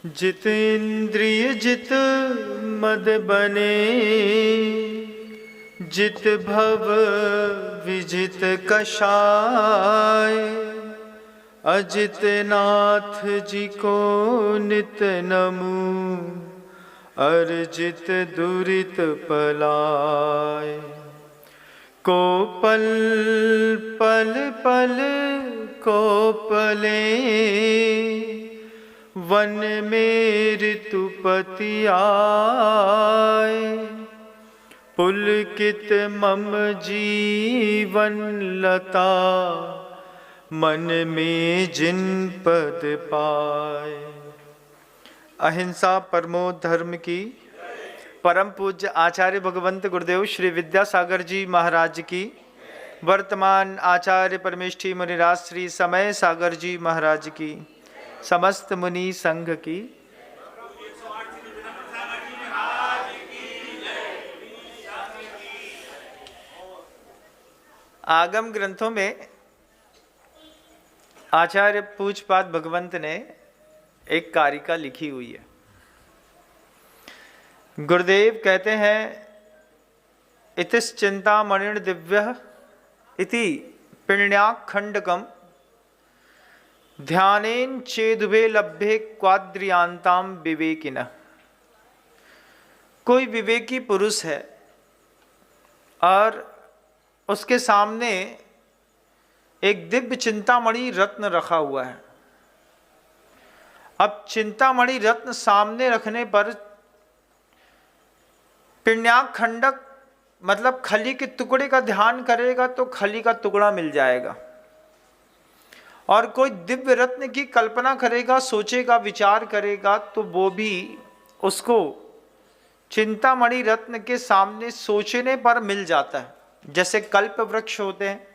जित इंद्रिय जित मद बने, जित भव विजित कषाय। अजित नाथ जी को नित नमु, अर्जित दुरित पलाय। को पल पल पल को पले, वन में ऋतुपति आए। पुलकित मम जीवन लता, मन में जिन पद पाए। अहिंसा परमो धर्म की परम पूज्य आचार्य भगवंत गुरुदेव श्री विद्यासागर जी महाराज की, वर्तमान आचार्य परमेष्ठी मुनिराज श्री समय सागर जी महाराज की, समस्त मुनि संघ की। आगम ग्रंथों में आचार्य पूज्यपाद भगवंत ने एक कारिका लिखी हुई है। गुरुदेव कहते हैं, इतिस चिंतामणिर् दिव्यः इति पिण्याखंडकम, ध्यानेन चेदुभे लभ्ये क्वाद्रियांताम विवेकिनः। कोई विवेकी पुरुष है और उसके सामने एक दिव्य चिंतामणि रत्न रखा हुआ है। अब चिंतामणि रत्न सामने रखने पर पिण्याखंडक मतलब खली के टुकड़े का ध्यान करेगा तो खली का टुकड़ा मिल जाएगा। और कोई दिव्य रत्न की कल्पना करेगा, सोचेगा, विचार करेगा तो वो भी उसको चिंतामणि रत्न के सामने सोचने पर मिल जाता है। जैसे कल्प वृक्ष होते हैं,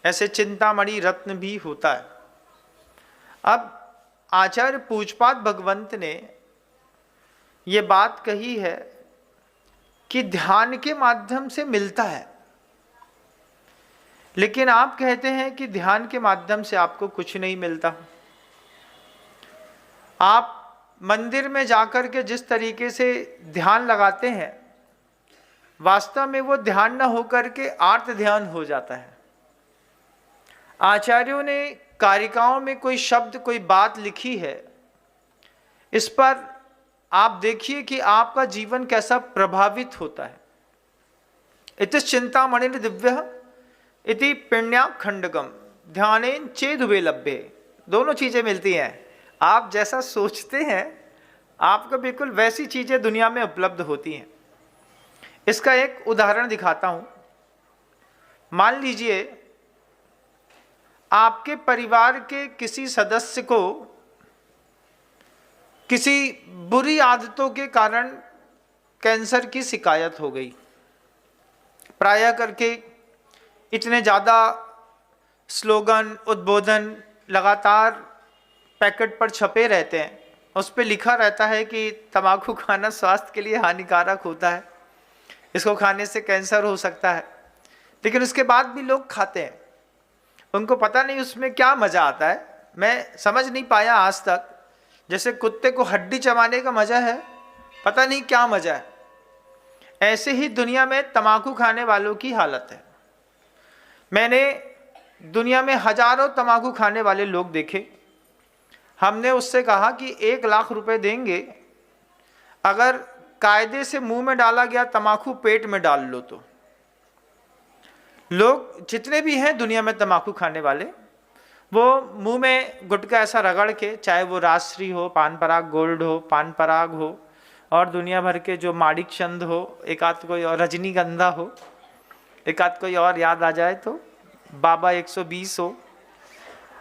ऐसे चिंतामणि रत्न भी होता है। अब आचार्य पूज्यपाद भगवंत ने ये बात कही है कि ध्यान के माध्यम से मिलता है, लेकिन आप कहते हैं कि ध्यान के माध्यम से आपको कुछ नहीं मिलता। आप मंदिर में जाकर के जिस तरीके से ध्यान लगाते हैं, वास्तव में वो ध्यान न होकर के आर्त ध्यान हो जाता है। आचार्यों ने कारिकाओं में कोई शब्द, कोई बात लिखी है, इस पर आप देखिए कि आपका जीवन कैसा प्रभावित होता है। इतिस चिंतामणिर् दिव्यः इति पिण्याखंडकम, ध्यानेन चेदुभे लभ्ये। दोनों चीजें मिलती हैं। आप जैसा सोचते हैं आपको बिल्कुल वैसी चीजें दुनिया में उपलब्ध होती हैं। इसका एक उदाहरण दिखाता हूं। मान लीजिए आपके परिवार के किसी सदस्य को किसी बुरी आदतों के कारण कैंसर की शिकायत हो गई। प्रायः करके इतने ज़्यादा स्लोगन, उद्बोधन लगातार पैकेट पर छपे रहते हैं, उस पर लिखा रहता है कि तंबाकू खाना स्वास्थ्य के लिए हानिकारक होता है, इसको खाने से कैंसर हो सकता है। लेकिन उसके बाद भी लोग खाते हैं। उनको पता नहीं उसमें क्या मज़ा आता है। मैं समझ नहीं पाया आज तक। जैसे कुत्ते को हड्डी चबाने का मज़ा है, पता नहीं क्या मज़ा है। ऐसे ही दुनिया में तंबाकू खाने वालों की हालत है। मैंने दुनिया में हजारों तंबाकू खाने वाले लोग देखे। हमने उससे कहा कि 1 लाख रुपए देंगे, अगर कायदे से मुंह में डाला गया तंबाकू पेट में डाल लो तो। लोग जितने भी हैं दुनिया में तंबाकू खाने वाले, वो मुंह में गुटखा ऐसा रगड़ के, चाहे वो राजश्री हो, पान पराग गोल्ड हो, पान पराग हो, और दुनिया भर के जो माणिक चंद हो, एक आध कोई और रजनीगंधा हो, एक आध कोई और याद आ जाए तो बाबा 120 हो,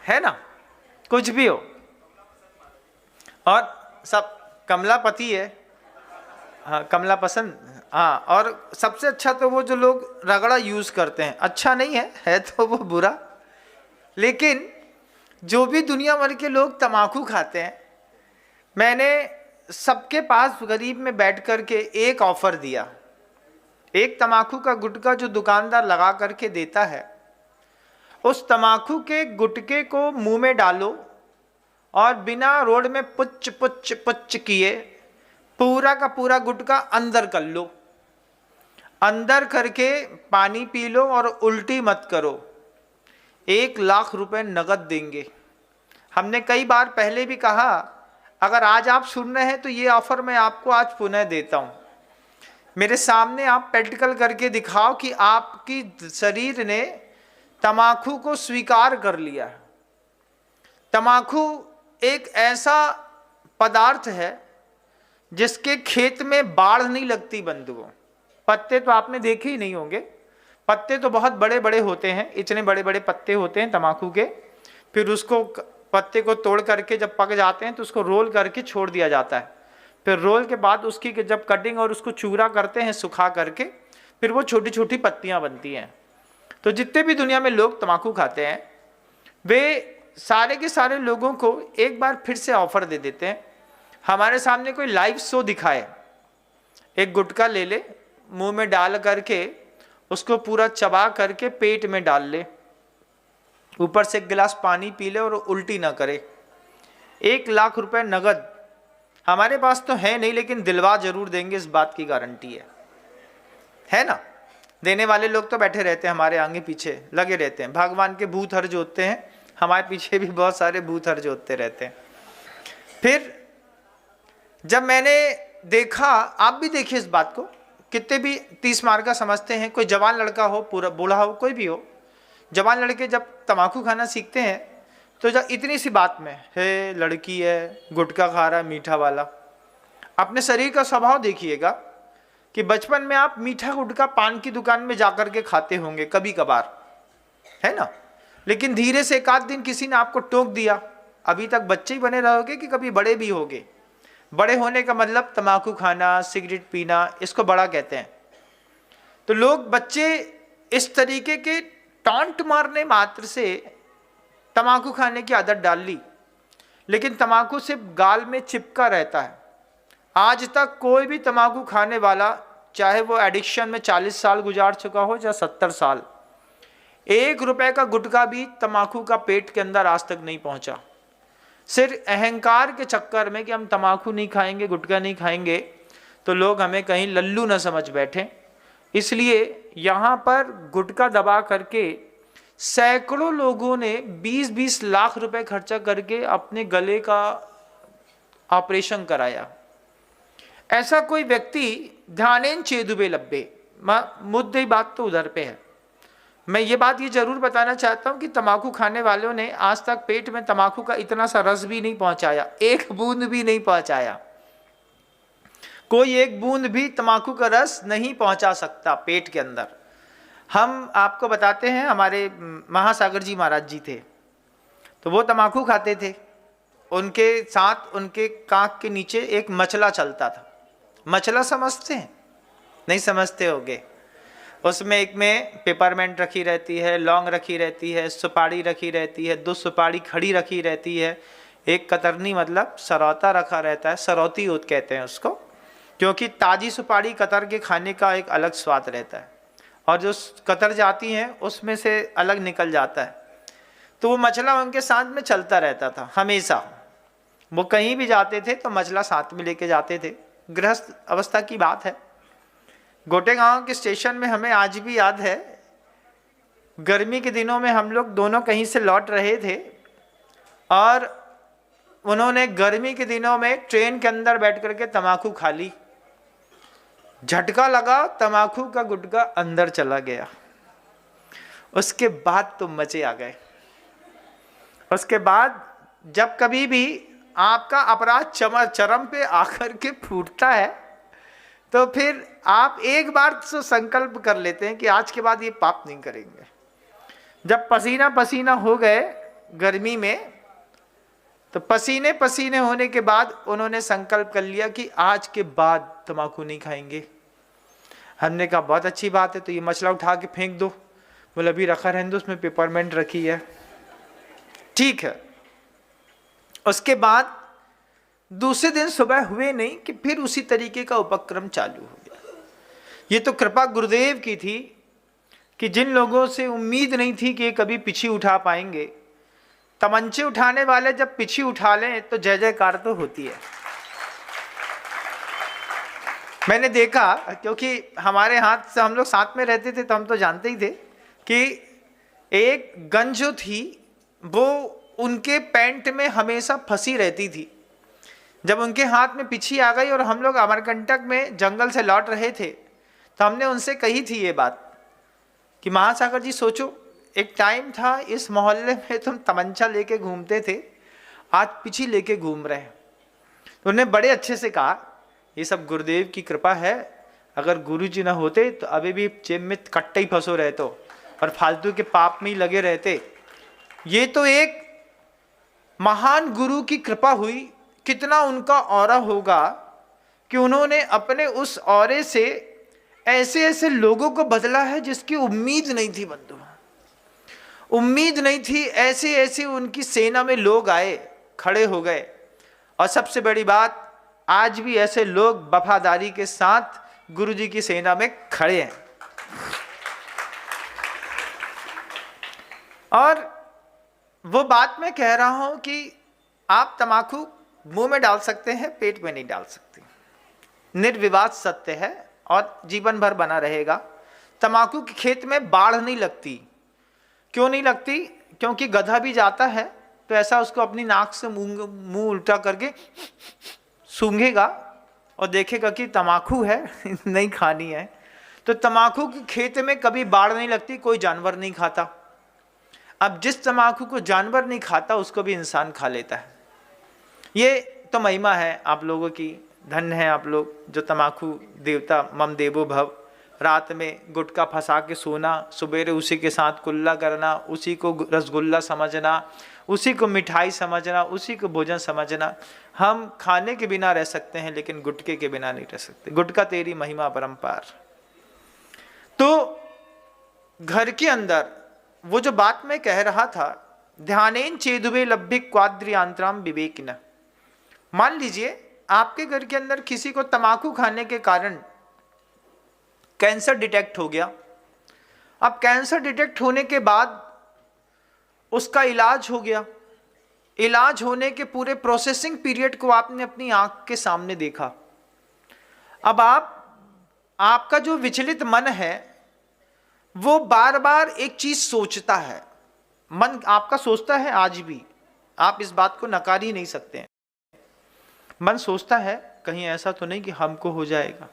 है ना, कुछ भी हो, और सब कमलापति है, हाँ कमला पसंद, हाँ। और सबसे अच्छा तो वो जो लोग रगड़ा यूज करते हैं, अच्छा नहीं है तो वो बुरा। लेकिन जो भी दुनिया भर के लोग तंबाकू खाते हैं, मैंने सबके पास गरीब में बैठ कर के एक ऑफर दिया। एक तंबाकू का गुटखा जो दुकानदार लगा करके देता है, उस तंबाकू के गुटके को मुंह में डालो और बिना रोड में पुच्च पुच्च पुच्च किए पूरा का पूरा गुटखा अंदर कर लो, अंदर करके पानी पी लो और उल्टी मत करो। 1,00,000 रुपए नगद देंगे। हमने कई बार पहले भी कहा, अगर आज आप सुन रहे हैं तो ये ऑफर मैं आपको आज पुनः देता हूं। मेरे सामने आप प्रैक्टिकल करके दिखाओ कि आपकी शरीर ने तमाकू को स्वीकार कर लिया। तमाकू एक ऐसा पदार्थ है जिसके खेत में बाढ़ नहीं लगती बंधुओं। पत्ते तो आपने देखे ही नहीं होंगे, पत्ते तो बहुत बड़े बड़े होते हैं, इतने बड़े बड़े पत्ते होते हैं तमाकू के। फिर उसको पत्ते को तोड़ करके जब पक जाते हैं तो उसको रोल करके छोड़ दिया जाता है। फिर रोल के बाद उसकी जब कटिंग और उसको चूरा करते हैं सुखा करके, फिर वो छोटी छोटी पत्तियां बनती हैं। तो जितने भी दुनिया में लोग तमाकू खाते हैं वे सारे के सारे लोगों को एक बार फिर से ऑफर दे देते हैं। हमारे सामने कोई लाइव शो दिखाए, एक गुटखा ले ले, मुंह में डाल करके उसको पूरा चबा करके पेट में डाल ले, ऊपर से 1 गिलास पानी पी ले और उल्टी ना करे। 1,00,000 रुपए नगद हमारे पास तो है नहीं, लेकिन दिलवा जरूर देंगे, इस बात की गारंटी है ना। देने वाले लोग तो बैठे रहते हैं, हमारे आगे पीछे लगे रहते हैं। भगवान के भूत हर जोतते हैं, हमारे पीछे भी बहुत सारे भूत हर जोतते रहते हैं। फिर जब मैंने देखा, आप भी देखिए इस बात को, कितने भी 30 मार का समझते हैं, कोई जवान लड़का हो, पूरा बूढ़ा हो, कोई भी हो, जवान लड़के जब तम्बाकू खाना सीखते हैं तो जब इतनी सी बात में है, लड़की है, गुटखा खा रहा है मीठा वाला, अपने शरीर का स्वभाव देखिएगा कि बचपन में आप मीठा गुटखा पान की दुकान में जाकर के खाते होंगे कभी कभार, है ना। लेकिन धीरे से एक आध दिन किसी ने आपको टोक दिया, अभी तक बच्चे ही बने रहोगे कि कभी बड़े भी होगे। बड़े होने का मतलब तम्बाकू खाना, सिगरेट पीना, इसको बड़ा कहते हैं। तो लोग, बच्चे इस तरीके के टांट मारने मात्र से तम्बाकू खाने की आदत डाल ली, लेकिन तम्बाकू सिर्फ गाल में चिपका रहता है। आज तक कोई भी तम्बाकू खाने वाला, चाहे वो एडिक्शन में 40 साल गुजार चुका हो या 70 साल, 1 रुपए का गुटखा भी तम्बाकू का पेट के अंदर आज तक नहीं पहुंचा। सिर्फ अहंकार के चक्कर में कि हम तम्बाकू नहीं खाएंगे, गुटखा नहीं खाएंगे, तो लोग हमें कहीं लल्लू न समझ बैठे। इसलिए यहाँ पर गुटखा दबा करके सैकड़ों लोगों ने 20-20 लाख रुपए खर्चा करके अपने गले का ऑपरेशन कराया। ऐसा कोई व्यक्ति, ध्यानेन चेदुबे लब्बे, मुद्दे बात तो उधर पे है। मैं ये बात ये जरूर बताना चाहता हूं कि तम्बाकू खाने वालों ने आज तक पेट में तम्बाकू का इतना सा रस भी नहीं पहुंचाया, 1 बूंद भी नहीं पहुंचाया। कोई 1 बूंद भी तम्बाकू का रस नहीं पहुंचा सकता पेट के अंदर। हम आपको बताते हैं, हमारे महासागर जी महाराज जी थे, तो वो तम्बाकू खाते थे। उनके साथ उनके कांख के नीचे एक मचला चलता था। मचला समझते हैं? नहीं समझते होंगे। उसमें एक में पेपरमेंट रखी रहती है, लौंग रखी रहती है, सुपारी रखी रहती है, 2 सुपारी खड़ी रखी रहती है, एक कतरनी मतलब सरौता रखा रहता है, सरौती ऊद कहते हैं उसको, क्योंकि ताजी सुपारी कतर के खाने का एक अलग स्वाद रहता है, और जो कतर जाती हैं उसमें से अलग निकल जाता है। तो वो मचला उनके साथ में चलता रहता था हमेशा। वो कहीं भी जाते थे तो मचला साथ में लेके जाते थे। गृहस्थ अवस्था की बात है। गोटेगांव के स्टेशन में हमें आज भी याद है, गर्मी के दिनों में हम लोग दोनों कहीं से लौट रहे थे और उन्होंने गर्मी के दिनों में ट्रेन के अंदर बैठ करके तम्बाकू खा ली। झटका लगा, तम्बाकू का गुटखा अंदर चला गया। उसके बाद तो मजे आ गए। उसके बाद जब कभी भी आपका अपराध चरम पे आकर के फूटता है तो फिर आप एक बार तो संकल्प कर लेते हैं कि आज के बाद ये पाप नहीं करेंगे। जब पसीना पसीना हो गए गर्मी में, तो पसीने पसीने होने के बाद उन्होंने संकल्प कर लिया कि आज के बाद तम्बाकू नहीं खाएंगे। हमने कहा बहुत अच्छी बात है, तो ये मसला उठा के फेंक दो। बोले अभी रखा रहने दो, उसमें पेपरमेंट रखी है। ठीक है। उसके बाद दूसरे दिन सुबह हुए नहीं कि फिर उसी तरीके का उपक्रम चालू हो गया। ये तो कृपा गुरुदेव की थी कि जिन लोगों से उम्मीद नहीं थी कि ये कभी पीछे उठा पाएंगे, तमंचे उठाने वाले जब पीछे उठा लें तो जय जयकार तो होती है। मैंने देखा, क्योंकि हमारे हाथ से हम लोग साथ में रहते थे तो हम तो जानते ही थे कि एक गन जो थी वो उनके पैंट में हमेशा फंसी रहती थी। जब उनके हाथ में पिछी आ गई और हम लोग अमरकंटक में जंगल से लौट रहे थे तो हमने उनसे कही थी ये बात कि महासागर जी सोचो, एक टाइम था इस मोहल्ले में तुम तमंचा लेके घूमते थे, आज पिछी लेके घूम रहे हैं। तो उन्होंने बड़े अच्छे से कहा ये सब गुरुदेव की कृपा है, अगर गुरु जी ना होते तो अभी भी जेब में कट्टे ही फंसो रहते और फालतू के पाप में ही लगे रहते। ये तो एक महान गुरु की कृपा हुई, कितना उनका औरा होगा कि उन्होंने अपने उस औरे से ऐसे ऐसे लोगों को बदला है जिसकी उम्मीद नहीं थी बंधु, उम्मीद नहीं थी। ऐसे ऐसे उनकी सेना में लोग आए, खड़े हो गए। और सबसे बड़ी बात, आज भी ऐसे लोग वफादारी के साथ गुरु जी की सेना में खड़े हैं। और वो बात मैं कह रहा हूं कि आप तमाकू मुंह में डाल सकते हैं, पेट में नहीं डाल सकते, निर्विवाद सत्य है और जीवन भर बना रहेगा। तमाकू के खेत में बाढ़ नहीं लगती। क्यों नहीं लगती? क्योंकि गधा भी जाता है तो ऐसा उसको अपनी नाक से मुंह उल्टा करके सूंघेगा और देखेगा कि तमाकू है नहीं खानी है। तो तमाकू के खेत में कभी बाढ़ नहीं लगती, कोई जानवर नहीं खाता। अब जिस तमाकू को जानवर नहीं खाता उसको भी इंसान खा लेता है। ये तो महिमा है आप लोगों की, धन्य है आप लोग जो तमाकू देवता मम देवो भव। रात में गुटखा फंसा के सोना, सवेरे उसी के साथ कुल्ला करना, उसी को रसगुल्ला समझना, उसी को मिठाई समझना, उसी को भोजन समझना। हम खाने के बिना रह सकते हैं लेकिन गुटके के बिना नहीं रह सकते। गुटका तेरी महिमा परंपार। तो घर के अंदर वो जो बात मैं कह रहा था, ध्यानेन चेदुवे लभ्य क्वाद्रियांतराम विवेकिन। मान लीजिए आपके घर के अंदर किसी को तमाकू खाने के कारण कैंसर डिटेक्ट हो गया। अब कैंसर डिटेक्ट होने के बाद उसका इलाज हो गया। इलाज होने के पूरे प्रोसेसिंग पीरियड को आपने अपनी आंख के सामने देखा। अब आपका जो विचलित मन है वो बार बार एक चीज सोचता है। मन आपका सोचता है, आज भी आप इस बात को नकार ही नहीं सकते हैं। मन सोचता है कहीं ऐसा तो नहीं कि हमको हो जाएगा।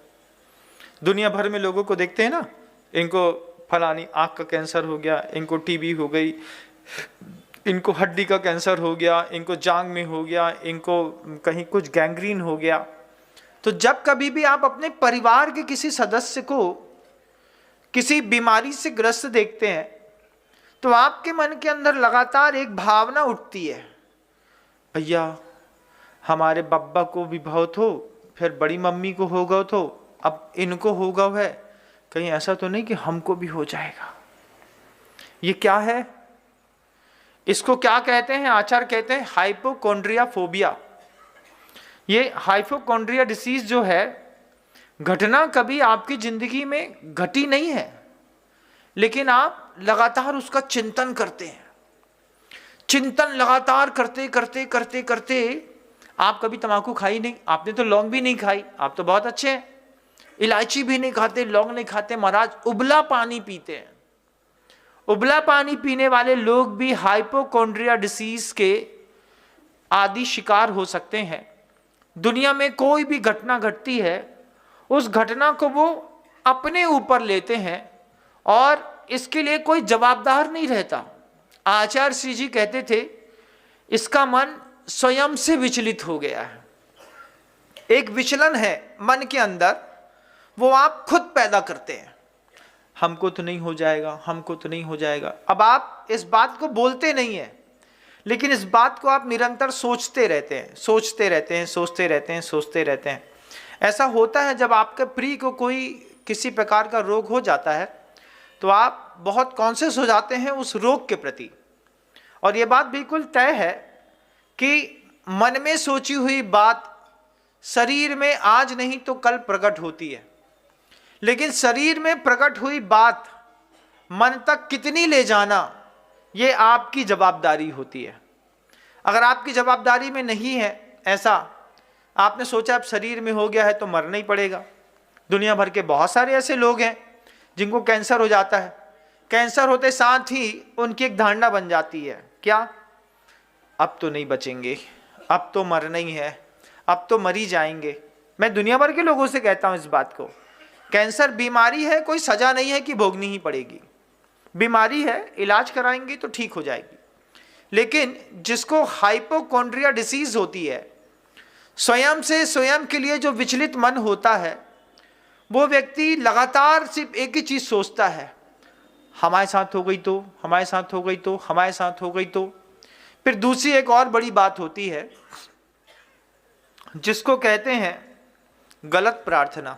दुनिया भर में लोगों को देखते हैं ना, इनको फलानी आंख का कैंसर हो गया, इनको टीबी हो गई, इनको हड्डी का कैंसर हो गया, इनको जांग में हो गया, इनको कहीं कुछ गैंग्रीन हो गया। तो जब कभी भी आप अपने परिवार के किसी सदस्य को किसी बीमारी से ग्रस्त देखते हैं तो आपके मन के अंदर लगातार एक भावना उठती है, भैया हमारे बब्बा को भी बहुत हो, फिर बड़ी मम्मी को होगा तो अब इनको होगा है, कहीं ऐसा तो नहीं कि हमको भी हो जाएगा। ये क्या है? इसको क्या कहते हैं? आचार्य कहते हैं हाइपोकॉन्ड्रिया फोबिया। ये हाइपोकॉन्ड्रिया डिसीज जो है, घटना कभी आपकी जिंदगी में घटी नहीं है लेकिन आप लगातार उसका चिंतन करते हैं। चिंतन लगातार करते करते करते करते आप कभी तंबाकू खाई नहीं, आपने तो लौंग भी नहीं खाई, आप तो बहुत अच्छे हैं, इलायची भी नहीं खाते, लौंग नहीं खाते, महाराज उबला पानी पीते हैं। उबला पानी पीने वाले लोग भी हाइपोकॉन्ड्रिया डिसीज के आदि शिकार हो सकते हैं। दुनिया में कोई भी घटना घटती है उस घटना को वो अपने ऊपर लेते हैं और इसके लिए कोई जवाबदार नहीं रहता। आचार्य श्री जी कहते थे इसका मन स्वयं से विचलित हो गया है। एक विचलन है मन के अंदर, वो आप खुद पैदा करते हैं। हमको तो नहीं हो जाएगा, हमको तो नहीं हो जाएगा। अब आप इस बात को बोलते नहीं है लेकिन इस बात को आप निरंतर सोचते रहते हैं, सोचते रहते हैं, सोचते रहते हैं, सोचते रहते हैं। ऐसा होता है जब आपके प्रिय को कोई किसी प्रकार का रोग हो जाता है तो आप बहुत कॉन्शियस हो जाते हैं उस रोग के प्रति। और ये बात बिल्कुल तय है कि मन में सोची हुई बात शरीर में आज नहीं तो कल प्रकट होती है, लेकिन शरीर में प्रकट हुई बात मन तक कितनी ले जाना ये आपकी जवाबदारी होती है। अगर आपकी जवाबदारी में नहीं है ऐसा, आपने सोचा अब शरीर में हो गया है तो मरना ही पड़ेगा। दुनिया भर के बहुत सारे ऐसे लोग हैं जिनको कैंसर हो जाता है। कैंसर होते साथ ही उनकी एक धारणा बन जाती है, क्या? अब तो नहीं बचेंगे, अब तो मरना ही है, अब तो मर ही जाएंगे। मैं दुनिया भर के लोगों से कहता हूं इस बात को, कैंसर बीमारी है, कोई सजा नहीं है कि भोगनी ही पड़ेगी। बीमारी है, इलाज कराएंगे तो ठीक हो जाएगी। लेकिन जिसको हाइपोकॉन्ड्रिया डिसीज होती है, स्वयं से स्वयं के लिए जो विचलित मन होता है, वो व्यक्ति लगातार सिर्फ एक ही चीज सोचता है, हमारे साथ हो गई तो, हमारे साथ हो गई तो, हमारे साथ हो गई तो। फिर दूसरी एक और बड़ी बात होती है जिसको कहते हैं गलत प्रार्थना।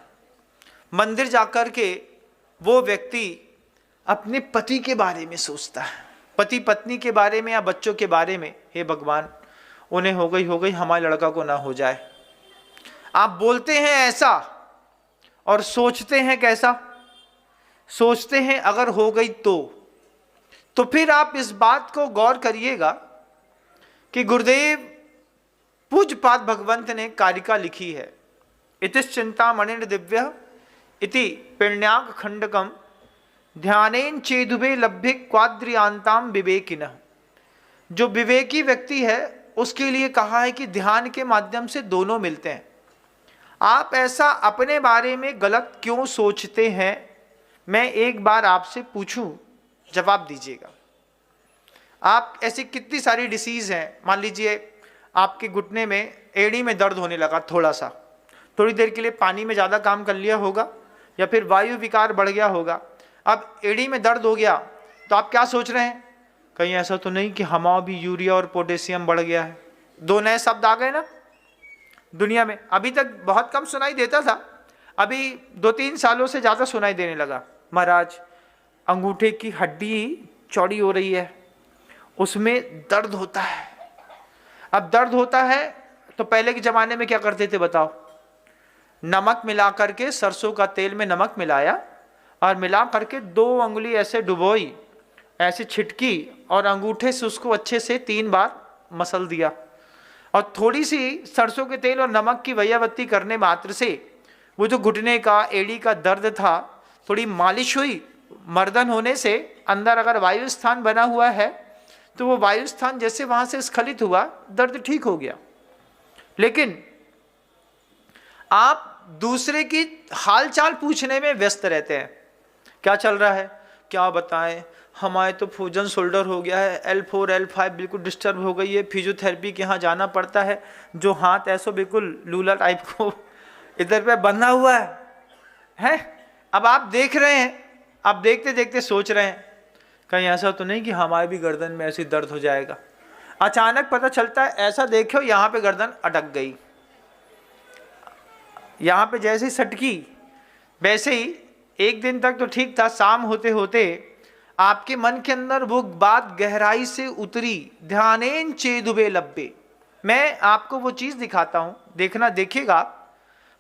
मंदिर जाकर के वो व्यक्ति अपने पति के बारे में सोचता है, पति पत्नी के बारे में या बच्चों के बारे में, हे भगवान उन्हें हो गई, हमारे लड़का को ना हो जाए। आप बोलते हैं ऐसा और सोचते हैं कैसा? सोचते हैं अगर हो गई तो फिर आप इस बात को गौर करिएगा कि गुरुदेव पूज्यपाद भगवंत ने कारिका लिखी है, इतिश् चिंतामणिर् दिव्य इति पिण्याक खंडकम ध्यानेन चेदुबे लभ्य क्वाद्रियांताम विवेकिनः। जो विवेकी व्यक्ति है उसके लिए कहा है कि ध्यान के माध्यम से दोनों मिलते हैं। आप ऐसा अपने बारे में गलत क्यों सोचते हैं? मैं एक बार आपसे पूछूं, जवाब दीजिएगा। आप ऐसी कितनी सारी डिसीज हैं, मान लीजिए आपके घुटने में, एड़ी में दर्द होने लगा थोड़ा सा, थोड़ी देर के लिए पानी में ज़्यादा काम कर लिया होगा या फिर वायु विकार बढ़ गया होगा, अब एड़ी में दर्द हो गया तो आप क्या सोच रहे हैं? कहीं ऐसा तो नहीं कि हमारा भी यूरिया और पोटेशियम बढ़ गया है? दो नए शब्द आ गए ना दुनिया में। अभी तक बहुत कम सुनाई देता था, अभी 2-3 सालों से ज़्यादा सुनाई देने लगा। महाराज अंगूठे की हड्डी चौड़ी हो रही है, उसमें दर्द होता है। अब दर्द होता है तो पहले के ज़माने में क्या करते थे बताओ? नमक मिला करके, सरसों का तेल में नमक मिलाया और मिला करके 2 उंगली ऐसे डुबोई, ऐसे छिटकी और अंगूठे से उसको अच्छे से 3 बार मसल दिया और थोड़ी सी सरसों के तेल और नमक की वयावत्ती करने मात्र से वो जो घुटने का, एड़ी का दर्द था, थोड़ी मालिश हुई। मर्दन होने से अंदर अगर वायु स्थान बना हुआ है तो वो वायु स्थान जैसे वहां से स्खलित हुआ, दर्द ठीक हो गया। लेकिन आप दूसरे की हालचाल पूछने में व्यस्त रहते हैं, क्या चल रहा है, क्या बताएं, हमारे तो फ्रोजन शोल्डर हो गया है, L4 L5 बिल्कुल डिस्टर्ब हो गई है, फिजियोथेरेपी के यहाँ जाना पड़ता है, जो हाथ ऐसा बिल्कुल लूला टाइप को इधर पे बंधा हुआ है। अब आप देख रहे हैं, आप देखते देखते सोच रहे हैं कहीं ऐसा तो नहीं कि हमारे भी गर्दन में ऐसी दर्द हो जाएगा। अचानक पता चलता है, ऐसा देखो यहाँ पे गर्दन अटक गई, यहाँ पे जैसे सटकी वैसे ही एक दिन तक तो ठीक था, शाम होते होते आपके मन के अंदर वो बात गहराई से उतरी, ध्यानेन चेदुबे लब्बे। मैं आपको वो चीज़ दिखाता हूँ, देखना, देखिएगा।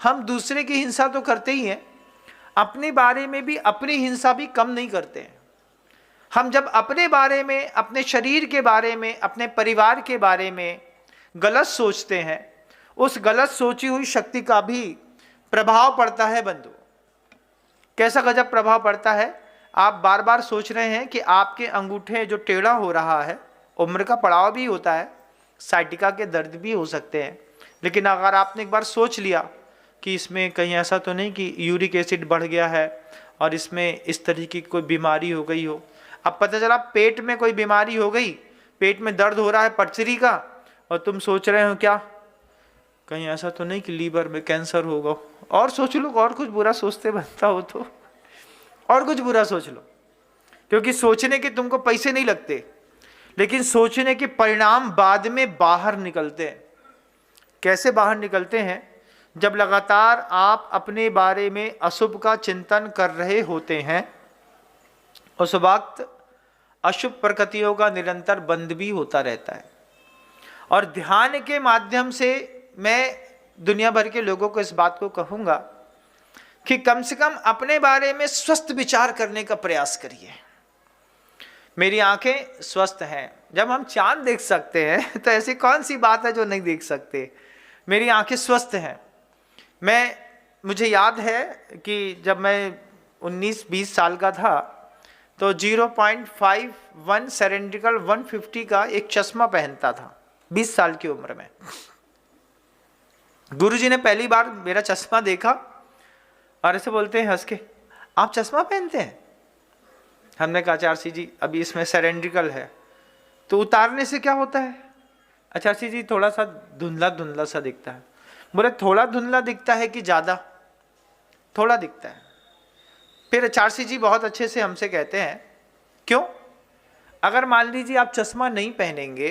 हम दूसरे की हिंसा तो करते ही हैं, अपने बारे में भी अपनी हिंसा भी कम नहीं करते हैं। हम जब अपने बारे में, अपने शरीर के बारे में, अपने परिवार के बारे में गलत सोचते हैं, उस गलत सोची हुई शक्ति का भी प्रभाव पड़ता है बंधु। कैसा गजब प्रभाव पड़ता है? आप बार बार सोच रहे हैं कि आपके अंगूठे जो टेढ़ा हो रहा है, उम्र का पड़ाव भी होता है, साइटिका के दर्द भी हो सकते हैं, लेकिन अगर आपने एक बार सोच लिया कि इसमें कहीं ऐसा तो नहीं कि यूरिक एसिड बढ़ गया है और इसमें इस तरीके की कोई बीमारी हो गई हो। अब पता चला पेट में कोई बीमारी हो गई, पेट में दर्द हो रहा है पथरी का, और तुम सोच रहे हो क्या कहीं ऐसा तो नहीं कि लीवर में कैंसर होगा। और सोच लो, और कुछ बुरा सोचते बनता हो तो और कुछ बुरा सोच लो, क्योंकि सोचने के तुमको पैसे नहीं लगते, लेकिन सोचने के परिणाम बाद में बाहर निकलते हैं। कैसे बाहर निकलते हैं? जब लगातार आप अपने बारे में अशुभ का चिंतन कर रहे होते हैं, उस वक्त अशुभ प्रकृतियों का निरंतर बंद भी होता रहता है। और ध्यान के माध्यम से मैं दुनिया भर के लोगों को इस बात को कहूँगा कि कम से कम अपने बारे में स्वस्थ विचार करने का प्रयास करिए। मेरी आंखें स्वस्थ हैं। जब हम चांद देख सकते हैं तो ऐसी कौन सी बात है जो नहीं देख सकते। मेरी आंखें स्वस्थ हैं। मुझे याद है कि जब मैं 19-20 साल का था तो 0.51 सिलेंड्रिकल 150 का एक चश्मा पहनता था 20 साल की उम्र में। गुरुजी ने पहली बार मेरा चश्मा देखा और ऐसे बोलते हैं हंस के, आप चश्मा पहनते हैं? हमने कहा आचार्य जी अभी इसमें सिलेंड्रिकल है। तो उतारने से क्या होता है? आचार्य जी थोड़ा सा धुंधला धुंधला सा दिखता है। बोले थोड़ा धुंधला दिखता है कि ज्यादा? थोड़ा दिखता है। फिर आचार्य जी बहुत अच्छे से हमसे कहते हैं, क्यों? अगर मान लीजिए आप चश्मा नहीं पहनेंगे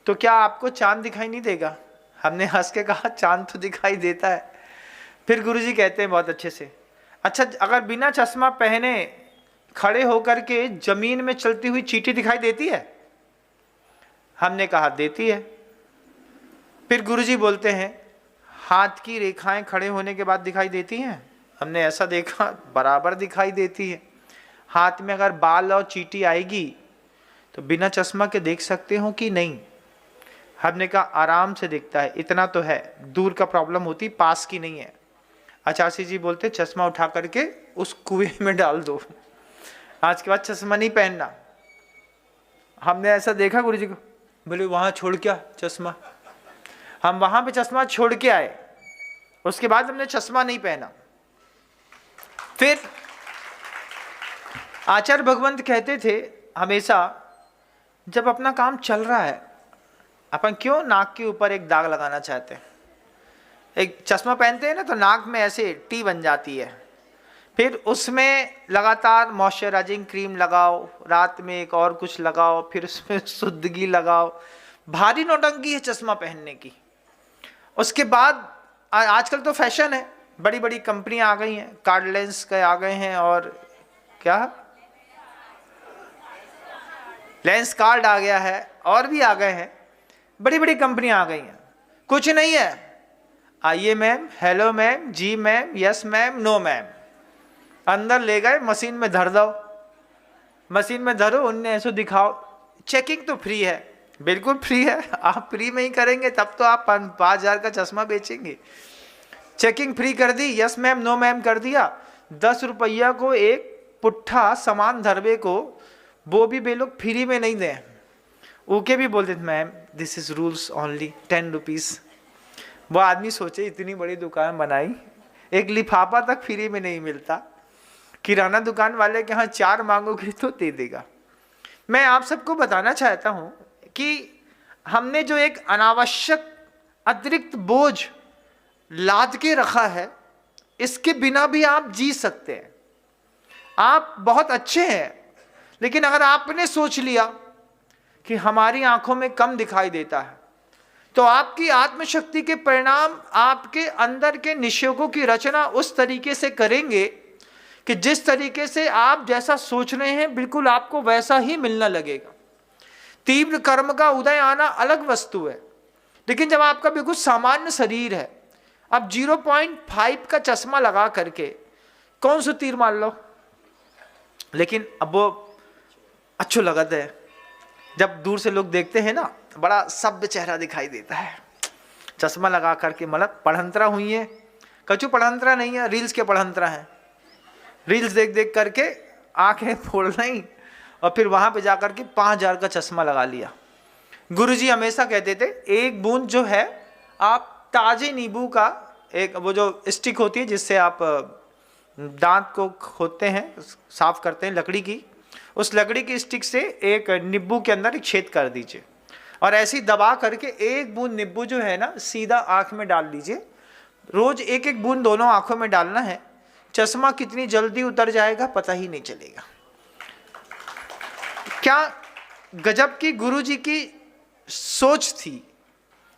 तो क्या आपको चांद दिखाई नहीं देगा? हमने हंस के कहा चांद तो दिखाई देता है। फिर गुरुजी कहते हैं बहुत अच्छे से, अच्छा अगर बिना चश्मा पहने खड़े होकर के जमीन में चलती हुई चींटी दिखाई देती है? हमने कहा देती है। फिर गुरुजी बोलते हैं हाथ की रेखाएं खड़े होने के बाद दिखाई देती हैं? हमने ऐसा देखा बराबर दिखाई देती है। हाथ में अगर बाल और चींटी आएगी तो बिना चश्मा के देख सकते हो कि नहीं? हमने कहा आराम से दिखता है, इतना तो है, दूर का प्रॉब्लम होती, पास की नहीं है। आचार्य जी बोलते चश्मा उठा करके उस कुएं में डाल दो, आज के बाद चश्मा नहीं पहनना। हमने ऐसा देखा गुरुजी को, बोले वहां छोड़ क्या चश्मा? हम वहां पे चश्मा छोड़ के आए, उसके बाद हमने चश्मा नहीं पहना। फिर आचार्य भगवंत कहते थे हमेशा, जब अपना काम चल रहा है अपन क्यों नाक के ऊपर एक दाग लगाना चाहते हैं? एक चश्मा पहनते हैं ना तो नाक में ऐसे टी बन जाती है, फिर उसमें लगातार मॉइस्चराइजिंग क्रीम लगाओ, रात में एक और कुछ लगाओ, फिर उसमें शुद्धगी लगाओ। भारी नौटंकी है चश्मा पहनने की। उसके बाद आजकल तो फैशन है, बड़ी बड़ी कंपनियां आ गई हैं, कार्ड लेंस के आ गए हैं, और क्या लेंस कार्ड आ गया है, और भी आ गए हैं, बड़ी बड़ी कंपनियां आ गई हैं। कुछ नहीं है, आइए मैम, हेलो मैम, जी ma'am, yes ma'am, no ma'am, अंदर ले गए मशीन में धर दो, मशीन में धरो, उनने ऐसे दिखाओ। चेकिंग तो फ्री है, बिल्कुल फ्री है। आप फ्री में ही करेंगे तब तो आप 5,000 का चश्मा बेचेंगे। चेकिंग फ्री कर दी, यस मैम नो मैम कर दिया, 10 रुपया को एक पुट्ठा सामान धरवे को, वो भी वे लोग फ्री में नहीं दें, ओके भी बोल देते ma'am this is rules only 10 rupees. वो आदमी सोचे इतनी बड़ी दुकान बनाई, एक लिफाफा तक फ्री में नहीं मिलता, किराना दुकान वाले के यहाँ 4 मांगोगे तो दे देगा। मैं आप सबको बताना चाहता हूँ कि हमने जो एक अनावश्यक अतिरिक्त बोझ लाद के रखा है, इसके बिना भी आप जी सकते हैं। आप बहुत अच्छे हैं, लेकिन अगर आपने सोच लिया कि हमारी आंखों में कम दिखाई देता है, तो आपकी आत्मशक्ति के परिणाम आपके अंदर के निश्चयों की रचना उस तरीके से करेंगे कि जिस तरीके से आप जैसा सोच रहे हैं बिल्कुल आपको वैसा ही मिलना लगेगा। तीव्र कर्म का उदय आना अलग वस्तु है, लेकिन जब आपका बिल्कुल सामान्य शरीर है, अब 0.5 का चश्मा लगा करके कौन सा तीर मार लो, लेकिन अब वो अच्छो लगता है। जब दूर से लोग देखते हैं ना, बड़ा सभ्य चेहरा दिखाई देता है, चश्मा लगा करके। मतलब पढ़ंतरा हुई है, कचू पढ़ंतरा नहीं है, रील्स के पढ़ंतरा है। रील्स देख देख करके आंखें फोड़ ली और फिर वहां पे जाकर के 5,000 का चश्मा लगा लिया। गुरुजी हमेशा कहते थे एक बूंद जो है, आप ताजे नींबू का एक वो जो स्टिक होती है जिससे आप दांत को खोदते हैं, साफ करते हैं, लकड़ी की, उस लकड़ी की स्टिक से एक नींबू के अंदर एक छेद कर दीजिए और ऐसे ही दबा करके एक बूंद नींबू जो है ना सीधा आंख में डाल दीजिए। रोज एक एक बूंद दोनों आंखों में डालना है। चश्मा कितनी जल्दी उतर जाएगा पता ही नहीं चलेगा। क्या गजब की गुरुजी की सोच थी।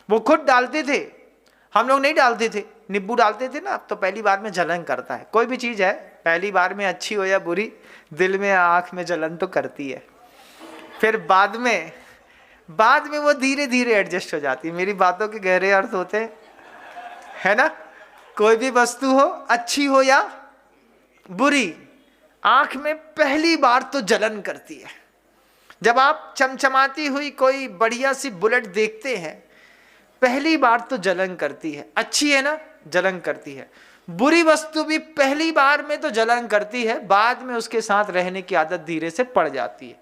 वो खुद डालते थे, हम लोग नहीं डालते थे। नींबू डालते थे ना, अब तो पहली बार में जलन करता है। कोई भी चीज है पहली बार में अच्छी हो या बुरी, दिल में आंख में जलन तो करती है, फिर बाद में वो धीरे धीरे एडजस्ट हो जाती है। मेरी बातों के गहरे अर्थ होते हैं, है ना। कोई भी वस्तु हो, अच्छी हो या बुरी, आंख में पहली बार तो जलन करती है, जब आप चमचमाती हुई कोई बढ़िया सी बुलेट देखते हैं, पहली बार तो जलन करती है, अच्छी है ना, जलन करती है। बुरी वस्तु भी पहली बार में तो जलन करती है, बाद में उसके साथ रहने की आदत धीरे से पड़ जाती है।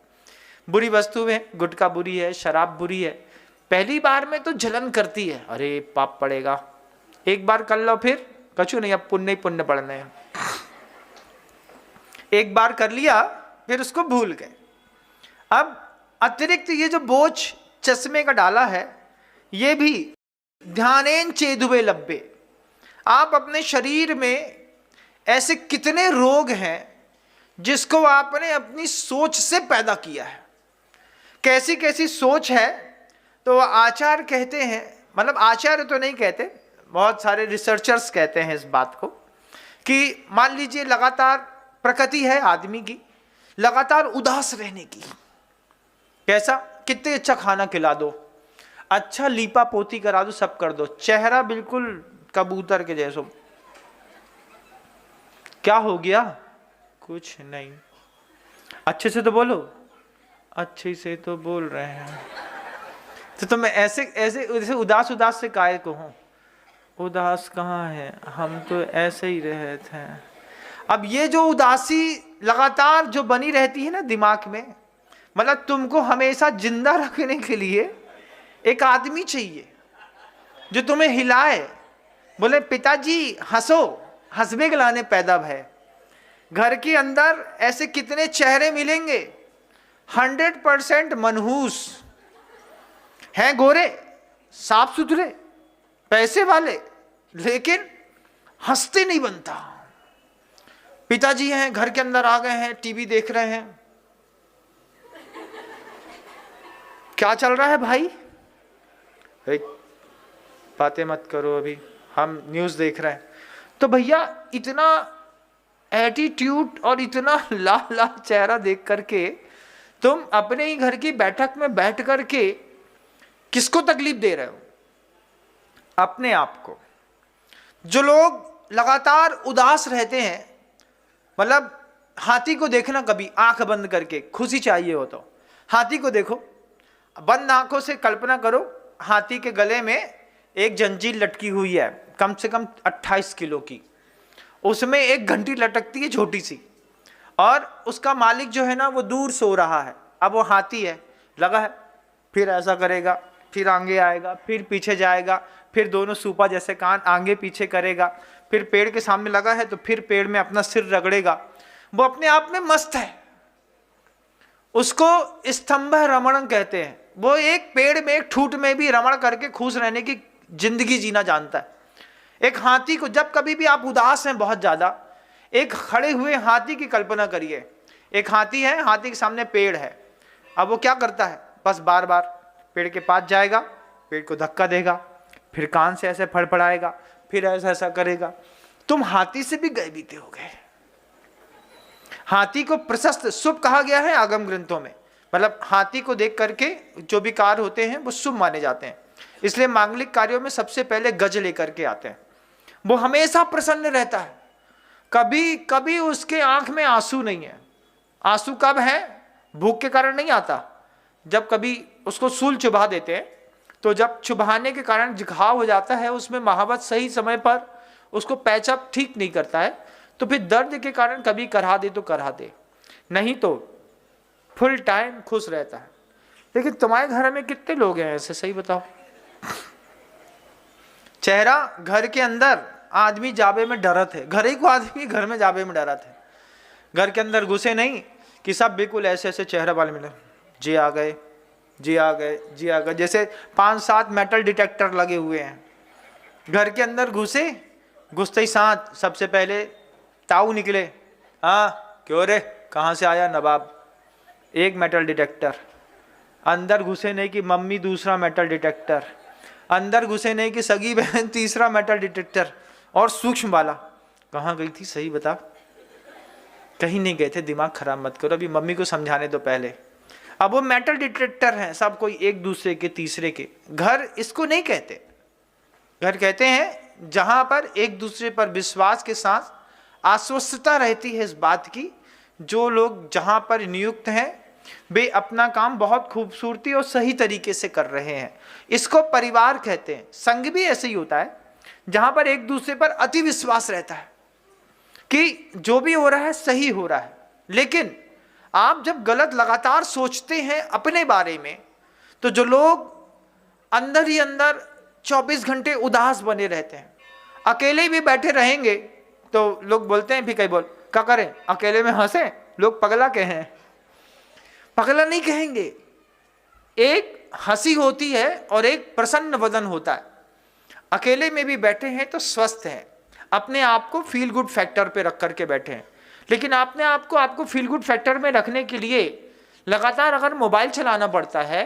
बुरी वस्तु में गुटखा बुरी है, शराब बुरी है, पहली बार में तो जलन करती है, अरे पाप पड़ेगा, एक बार कर लो फिर कछु नहीं, अब पुण्य ही पुण्य पड़ने हैं। एक बार कर लिया फिर उसको भूल गए। अब अतिरिक्त ये जो बोझ चश्मे का डाला है, ये भी ध्यानेन चेदुबे लब्बे। आप अपने शरीर में ऐसे कितने रोग हैं जिसको आपने अपनी सोच से पैदा किया है, कैसी कैसी सोच है। तो आचार्य कहते हैं, मतलब आचार्य तो नहीं कहते, बहुत सारे रिसर्चर्स कहते हैं इस बात को, कि मान लीजिए लगातार प्रकृति है आदमी की लगातार उदास रहने की। कैसा, कितने अच्छा खाना खिला दो, अच्छा लीपा पोती करा दो, सब कर दो, चेहरा बिल्कुल कबूतर के जैसो, क्या हो गया, कुछ नहीं, अच्छे से तो बोलो, अच्छे से तो बोल रहे हैं, तो तुम ऐसे ऐसे ऐसे उदास उदास से काहे को हो, उदास कहाँ है, हम तो ऐसे ही रहते हैं। अब ये जो उदासी लगातार जो बनी रहती है ना दिमाग में, मतलब तुमको हमेशा जिंदा रखने के लिए एक आदमी चाहिए जो तुम्हें हिलाए, बोले पिताजी हंसो, हंसबे गलाने पैदा भय। घर के अंदर ऐसे कितने चेहरे मिलेंगे 100% मनहूस हैं, गोरे साफ सुथरे पैसे वाले, लेकिन हंसते नहीं बनता। पिताजी हैं घर के अंदर आ गए हैं, टीवी देख रहे हैं, क्या चल रहा है भाई, बातें मत करो, अभी हम न्यूज़ देख रहे हैं। तो भैया इतना एटीट्यूड और इतना लाल लाल चेहरा देख करके तुम अपने ही घर की बैठक में बैठ करके किसको तकलीफ दे रहे हो, अपने आप को। जो लोग लगातार उदास रहते हैं, मतलब हाथी को देखना कभी आंख बंद करके, खुशी चाहिए हो तो हाथी को देखो, बंद आंखों से कल्पना करो, हाथी के गले में एक जंजीर लटकी हुई है कम से कम 28 किलो की, उसमें एक घंटी लटकती है छोटी सी, और उसका मालिक जो है ना वो दूर सो रहा है। अब वो हाथी है, लगा है, फिर ऐसा करेगा, फिर आगे आएगा, फिर पीछे जाएगा, फिर दोनों सूपा जैसे कान आगे पीछे करेगा, फिर पेड़ के सामने लगा है तो फिर पेड़ में अपना सिर रगड़ेगा। वो अपने आप में मस्त है, उसको स्तंभ रमण कहते हैं। वो एक पेड़ में एक ठूट में भी रमण करके खुश रहने की जिंदगी जीना जानता है। एक हाथी को, जब कभी भी आप उदास हैं बहुत ज्यादा, एक खड़े हुए हाथी की कल्पना करिए। एक हाथी है, हाथी के सामने पेड़ है, अब वो क्या करता है, बस बार बार पेड़ के पास जाएगा, पेड़ को धक्का देगा, फिर कान से ऐसे फड़फड़ाएगा, फिर ऐसा ऐसा करेगा। तुम हाथी से भी गए बीते हो गए। हाथी को प्रशस्त शुभ कहा गया है आगम ग्रंथों में, मतलब हाथी को देख करके जो भी कार्य होते हैं वो शुभ माने जाते हैं, इसलिए मांगलिक कार्यों में सबसे पहले गज लेकर के आते हैं। वो हमेशा प्रसन्न रहता है, कभी कभी उसके आंख में आंसू नहीं है। आंसू कब है, भूख के कारण नहीं आता, जब कभी उसको सूल चुभा देते हैं, तो जब चुभाने के कारण घाव हो जाता है, उसमें महावत सही समय पर उसको पैचअप ठीक नहीं करता है, तो फिर दर्द के कारण कभी करा दे तो करा दे, नहीं तो फुल टाइम खुश रहता है। लेकिन तुम्हारे घर में कितने लोग हैं ऐसे, सही बताओ। चेहरा घर के अंदर आदमी जाबे में डरत है, घर ही को आदमी घर में जाबे में डरत है, घर के अंदर घुसे नहीं कि सब बिल्कुल ऐसे ऐसे चेहरा वाले मिले, जी आ गए, जी आ गए, जी आ गए, जैसे 5-7 मेटल डिटेक्टर लगे हुए हैं। घर के अंदर घुसे, घुसते ही साथ सबसे पहले ताऊ निकले, हाँ क्यों रे, कहाँ से आया नवाब, एक मेटल डिटेक्टर। अंदर घुसे नहीं कि मम्मी दूसरा मेटल डिटेक्टर, अंदर घुसे नहीं कि सगी बहन तीसरा मेटल डिटेक्टर, और सूक्ष्म वाला कहाँ गई थी, सही बता, कहीं नहीं गए थे, दिमाग खराब मत करो, अभी मम्मी को समझाने दो पहले। अब वो मेटल डिटेक्टर हैं सब, कोई एक दूसरे के तीसरे के। घर इसको नहीं कहते, घर कहते हैं जहां पर एक दूसरे पर विश्वास के साथ आश्वस्तता रहती है इस बात की, जो लोग जहां पर नियुक्त हैं वे अपना काम बहुत खूबसूरती और सही तरीके से कर रहे हैं। इसको परिवार कहते हैं। संघ भी ऐसे ही होता है जहां पर एक दूसरे पर अति विश्वास रहता है कि जो भी हो रहा है सही हो रहा है। लेकिन आप जब गलत लगातार सोचते हैं अपने बारे में, तो जो लोग अंदर ही अंदर 24 घंटे उदास बने रहते हैं, अकेले भी बैठे रहेंगे तो लोग बोलते हैं भी कई बोल क्या करें, अकेले में हंसे, लोग पगला के हैं। पगला नहीं कहेंगे, एक हंसी होती है और एक प्रसन्न वदन होता है। अकेले में भी बैठे हैं तो स्वस्थ हैं, अपने आप को फील गुड फैक्टर पे रख करके बैठे हैं। लेकिन आपने आपको फील गुड फैक्टर में रखने के लिए लगातार अगर मोबाइल चलाना पड़ता है,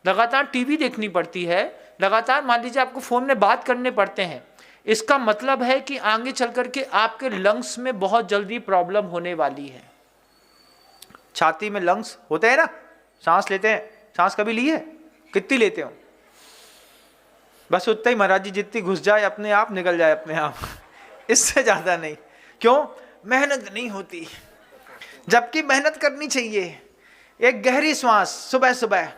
लगातार टीवी देखनी पड़ती है, लगातार मान लीजिए आपको फोन में बात करने पड़ते हैं, इसका मतलब है कि आगे चल करके आपके लंग्स में बहुत जल्दी प्रॉब्लम होने वाली है। छाती में लंग्स होते हैं ना, सांस लेते हैं, सांस कभी ली है? कितनी लेते हो? बस उतना ही महाराज जी, जितनी घुस जाए अपने आप निकल जाए अपने आप, इससे ज्यादा नहीं। क्यों? मेहनत नहीं होती, जबकि मेहनत करनी चाहिए। एक गहरी श्वास सुबह सुबह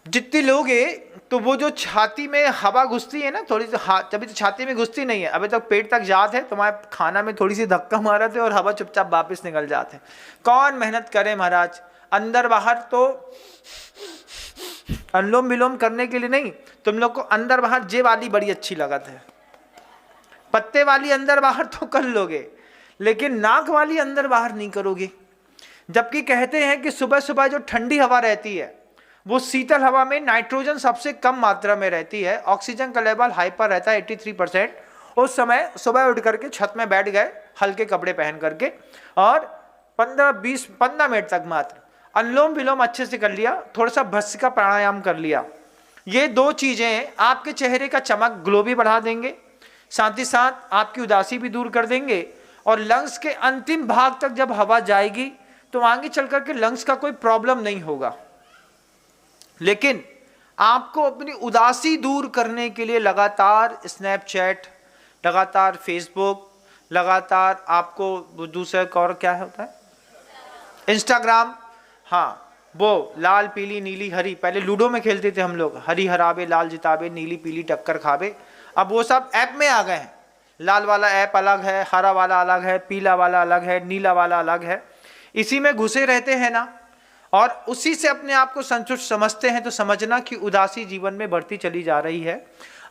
जितनी लोगे तो वो जो छाती में हवा घुसती है ना थोड़ी सी, तभी तो छाती में घुसती नहीं है, अभी तक पेट तक जात है, तुम्हारे खाना में थोड़ी सी धक्का मारा थे और हवा चुपचाप वापस निकल जाते। कौन मेहनत करे महाराज? अंदर बाहर तो अनुलोम विलोम करने के लिए नहीं, तुम लोग को अंदर बाहर जे वाली बड़ी अच्छी लगत है, पत्ते वाली अंदर बाहर तो कर लोगे, लेकिन नाक वाली अंदर बाहर नहीं करोगे। जबकि कहते हैं कि सुबह सुबह जो ठंडी हवा रहती है, वो शीतल हवा में नाइट्रोजन सबसे कम मात्रा में रहती है, ऑक्सीजन का लेवल हाई पर रहता है 83%। उस समय सुबह उठ करके छत में बैठ गए हल्के कपड़े पहन करके और 15 मिनट तक मात्र अनुलोम विलोम अच्छे से कर लिया, थोड़ा सा भस्त्रिका प्राणायाम कर लिया। ये दो चीजें आपके चेहरे का चमक, ग्लो भी बढ़ा देंगे, साथ ही साथ आपकी उदासी भी दूर कर देंगे। और लंग्स के अंतिम भाग तक जब हवा जाएगी तो आगे चल करके लंग्स का कोई प्रॉब्लम नहीं होगा। लेकिन आपको अपनी उदासी दूर करने के लिए लगातार स्नैपचैट, लगातार फेसबुक, लगातार आपको दूसरा और क्या होता है, इंस्टाग्राम, हाँ वो लाल पीली नीली हरी, पहले लूडो में खेलते थे हम लोग, हरी हराबे लाल जिताबे नीली पीली टक्कर खाबे, अब वो सब ऐप में आ गए हैं। लाल वाला ऐप अलग है, हरा वाला अलग है, पीला वाला अलग है, नीला वाला अलग है, इसी में घुसे रहते हैं ना, और उसी से अपने आप को संतुष्ट समझते हैं। तो समझना कि उदासी जीवन में बढ़ती चली जा रही है,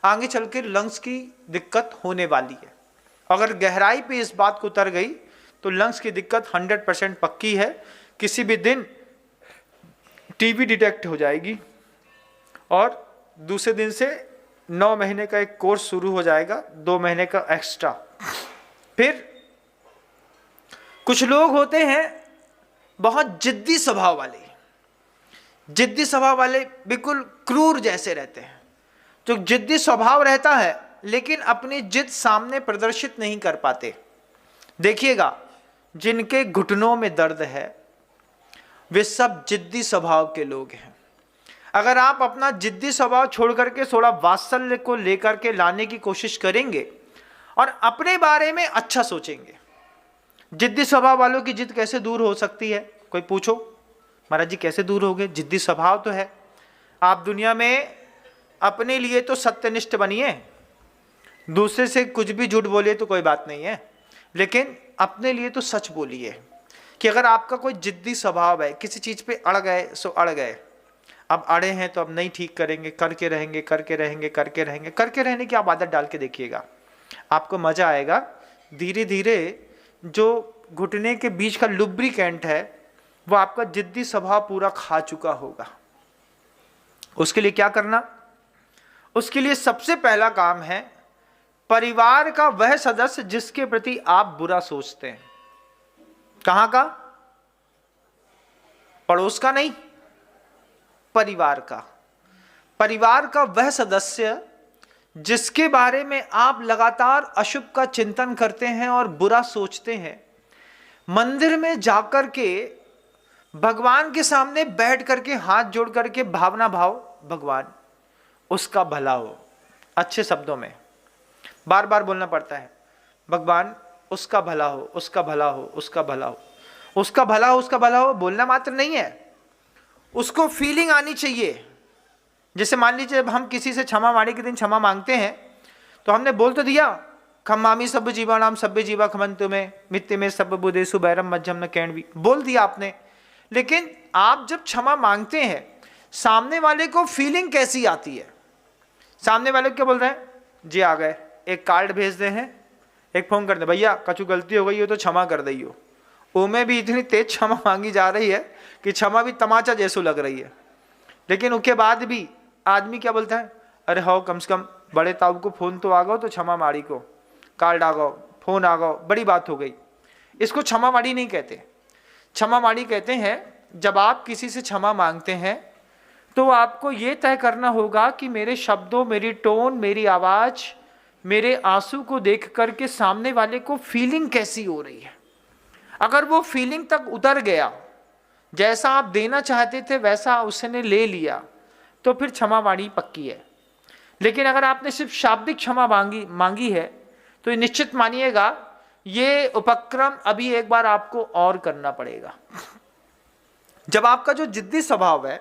आगे चल के लंग्स की दिक्कत होने वाली है। अगर गहराई पे इस बात को उतर गई तो लंग्स की दिक्कत 100% पक्की है, किसी भी दिन टीबी डिटेक्ट हो जाएगी और दूसरे दिन से 9 महीने का एक कोर्स शुरू हो जाएगा, 2 महीने का एक्स्ट्रा। फिर कुछ लोग होते हैं बहुत जिद्दी स्वभाव वाले, जिद्दी स्वभाव वाले बिल्कुल क्रूर जैसे रहते हैं। जो जिद्दी स्वभाव रहता है लेकिन अपनी जिद सामने प्रदर्शित नहीं कर पाते। देखिएगा, जिनके घुटनों में दर्द है वे सब जिद्दी स्वभाव के लोग हैं। अगर आप अपना जिद्दी स्वभाव छोड़ करके थोड़ा वात्सल्य को लेकर के लाने की कोशिश करेंगे और अपने बारे में अच्छा सोचेंगे, जिद्दी स्वभाव वालों की जिद कैसे दूर हो सकती है? कोई पूछो, महाराज जी कैसे दूर होगे? जिद्दी स्वभाव तो है। आप दुनिया में अपने लिए तो सत्यनिष्ठ बनिए, दूसरे से कुछ भी झूठ बोलिए तो कोई बात नहीं है, लेकिन अपने लिए तो सच बोलिए। कि अगर आपका कोई जिद्दी स्वभाव है, किसी चीज पे अड़ गए सो अड़ गए, अब अड़े हैं तो अब नहीं ठीक करेंगे, करके रहेंगे करके रहेंगे करके रहेंगे, करके रहने की आप आदत डाल के देखिएगा, आपको मजा आएगा। धीरे धीरे जो घुटने के बीच का लुब्रिकेंट है वो आपका जिद्दी स्वभाव पूरा खा चुका होगा। उसके लिए क्या करना? उसके लिए सबसे पहला काम है परिवार का वह सदस्य जिसके प्रति आप बुरा सोचते हैं। कहां का? पड़ोस का नहीं, परिवार का। परिवार का वह सदस्य जिसके बारे में आप लगातार अशुभ का चिंतन करते हैं और बुरा सोचते हैं। मंदिर में जाकर के भगवान के सामने बैठ करके हाथ जोड़ करके भावना भाव, भगवान उसका भला हो, अच्छे शब्दों में बार बार बोलना पड़ता है, भगवान उसका भला हो, उसका भला हो, उसका भला हो। उसका भला हो बोलना मात्र नहीं है, उसको फीलिंग आनी चाहिए। जैसे मान लीजिए जब हम किसी से क्षमा माड़ी के दिन क्षमा मांगते हैं तो हमने बोल तो दिया, खम्मामी सब जीवानाम सभ्य जीवा खमंतु में मित्य में सब बुदेशु बैरम मध्यम न कैणवी, बोल दिया आपने। लेकिन आप जब क्षमा मांगते हैं सामने वाले को फीलिंग कैसी आती है? सामने वाले को क्या बोल रहे हैं? जी आ गए, एक कार्ड भेज दे हैं, एक फोन कर दे, भैया कछु गलती हो गई हो तो क्षमा कर दइयो। उनमें भी इतनी तेज क्षमा मांगी जा रही है कि क्षमा भी तमाचा जैसू लग रही है। लेकिन उसके बाद भी आदमी क्या बोलता है, अरे हो कम से कम बड़े ताऊ को फोन तो आ गो, तो क्षमा माड़ी को कार्ड आ गो, फोन आ गो, बड़ी बात हो गई। इसको क्षमा माड़ी नहीं कहते। क्षमा माड़ी कहते हैं जब आप किसी से क्षमा मांगते हैं तो आपको ये तय करना होगा कि मेरे शब्दों, मेरी टोन, मेरी आवाज, मेरे आंसू को देख करके सामने वाले को फीलिंग कैसी हो रही है। अगर वो फीलिंग तक उतर गया, जैसा आप देना चाहते थे वैसा उसने ले लिया, तो फिर क्षमा माड़ी पक्की है। लेकिन अगर आपने सिर्फ शाब्दिक क्षमा मांगी है तो निश्चित मानिएगा ये उपक्रम अभी एक बार आपको और करना पड़ेगा। जब आपका जो जिद्दी स्वभाव है,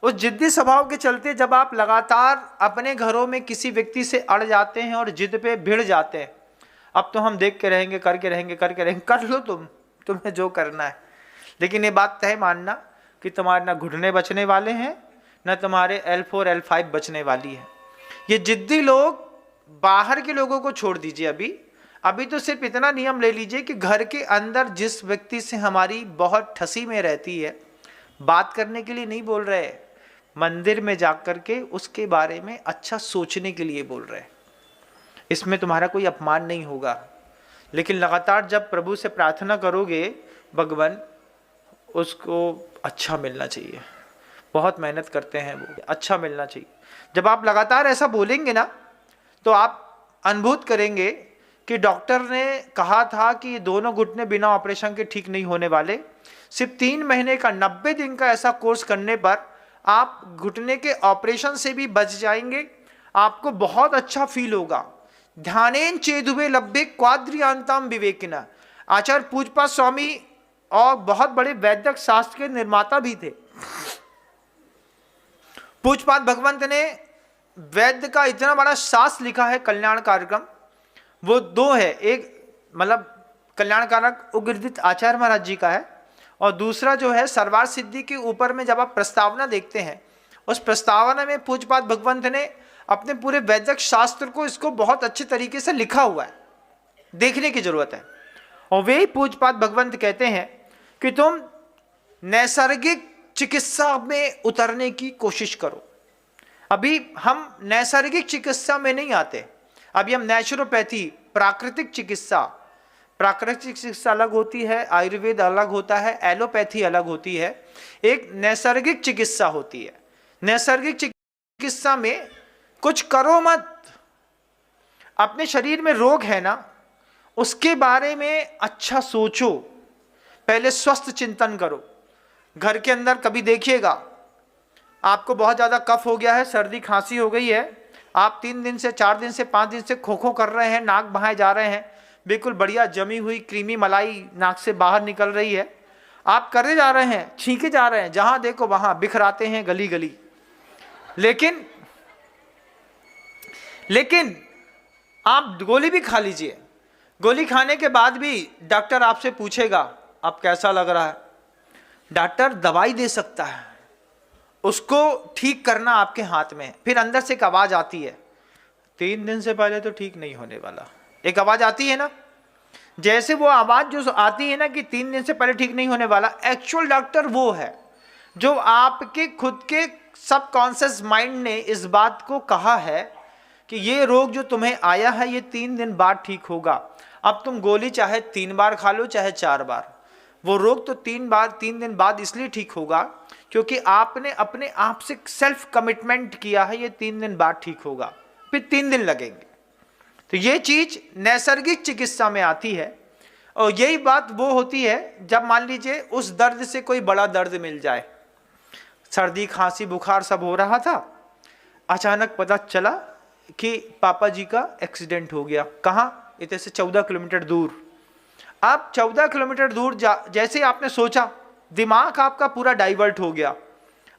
उस जिद्दी स्वभाव के चलते जब आप लगातार अपने घरों में किसी व्यक्ति से अड़ जाते हैं और जिद पे भिड़ जाते हैं, अब तो हम देख के रहेंगे, करके रहेंगे, कर लो तुम्हें जो करना है। लेकिन ये बात तय मानना कि तुम्हारे ना घुटने बचने वाले हैं, ना तुम्हारे L4 L5 बचने वाली है। ये जिद्दी लोग, बाहर के लोगों को छोड़ दीजिए, अभी तो सिर्फ इतना नियम ले लीजिए कि घर के अंदर जिस व्यक्ति से हमारी बहुत ठसी में रहती है, बात करने के लिए नहीं बोल रहे, मंदिर में जाकर के उसके बारे में अच्छा सोचने के लिए बोल रहे। इसमें तुम्हारा कोई अपमान नहीं होगा। लेकिन लगातार जब प्रभु से प्रार्थना करोगे, भगवान उसको अच्छा मिलना चाहिए, बहुत मेहनत करते हैं वो, अच्छा मिलना चाहिए। जब आप लगातार ऐसा बोलेंगे ना तो आप अनुभूत करेंगे कि डॉक्टर ने कहा था कि ये दोनों घुटने बिना ऑपरेशन के ठीक नहीं होने वाले। सिर्फ 3 महीने का 90 दिन का ऐसा कोर्स करने पर आप घुटने के ऑपरेशन से भी बच जाएंगे। आपको बहुत अच्छा फील होगा। ध्यानेन चेदुवे लब्धे क्वाद्रियांताम विवेकिना, आचार्य पूजपा स्वामी और बहुत बड़े वैदिक शास्त्र के निर्माता भी थे। पूजपाद भगवंत ने वैद्य का इतना बड़ा शास्त्र लिखा है, कल्याण कार्यक्रम, वो 2 है। एक मतलब कल्याण कारक उग्रदित आचार्य महाराज जी का है, और दूसरा जो है सर्वार सिद्धि के ऊपर में जब आप प्रस्तावना देखते हैं, उस प्रस्तावना में पूजपाद भगवंत ने अपने पूरे वैदिक शास्त्र को, इसको बहुत अच्छे तरीके से लिखा हुआ है, देखने की जरूरत है। और वे पूजपाद भगवंत कहते हैं कि तुम नैसर्गिक चिकित्सा में उतरने की कोशिश करो। अभी हम नैसर्गिक चिकित्सा में नहीं आते, अभी हम नेचुरोपैथी, प्राकृतिक चिकित्सा अलग होती है, आयुर्वेद अलग होता है, एलोपैथी अलग होती है, एक नैसर्गिक चिकित्सा होती है। नैसर्गिक चिकित्सा में कुछ करो मत, अपने शरीर में रोग है ना, उसके बारे में अच्छा सोचो, पहले स्वस्थ चिंतन करो। घर के अंदर कभी देखिएगा आपको बहुत ज़्यादा कफ हो गया है, सर्दी खांसी हो गई है, आप 3 दिन से 4 दिन से 5 दिन से खो कर रहे हैं, नाक बहाए जा रहे हैं, बिल्कुल बढ़िया जमी हुई क्रीमी मलाई नाक से बाहर निकल रही है, आप करे जा रहे हैं, छींके जा रहे हैं, जहां देखो वहां बिखराते हैं गली गली। लेकिन आप गोली भी खा लीजिए, गोली खाने के बाद भी डॉक्टर आपसे पूछेगा अब कैसा लग रहा है। डॉक्टर दवाई दे सकता है, उसको ठीक करना आपके हाथ में है। फिर अंदर से एक आवाज आती है, 3 दिन से पहले तो ठीक नहीं होने वाला, एक आवाज आती है ना। जैसे वो आवाज जो आती है ना कि 3 दिन से पहले ठीक नहीं होने वाला, एक्चुअल डॉक्टर वो है जो आपके खुद के सबकॉन्शियस माइंड ने इस बात को कहा है कि ये रोग जो तुम्हें आया है ये 3 दिन बाद ठीक होगा। अब तुम गोली चाहे 3 बार खा लो चाहे 4 बार, वो रोग तो 3 दिन बाद इसलिए ठीक होगा क्योंकि आपने अपने आप से सेल्फ कमिटमेंट किया है, ये 3 दिन बाद ठीक होगा, फिर 3 दिन लगेंगे। तो ये चीज नैसर्गिक चिकित्सा में आती है। और यही बात वो होती है जब मान लीजिए उस दर्द से कोई बड़ा दर्द मिल जाए, सर्दी खांसी बुखार सब हो रहा था, अचानक पता चला कि पापा जी का एक्सीडेंट हो गया। कहाँ? इतने से 14 किलोमीटर दूर। अब 14 किलोमीटर दूर जैसे आपने सोचा, दिमाग आपका पूरा डाइवर्ट हो गया।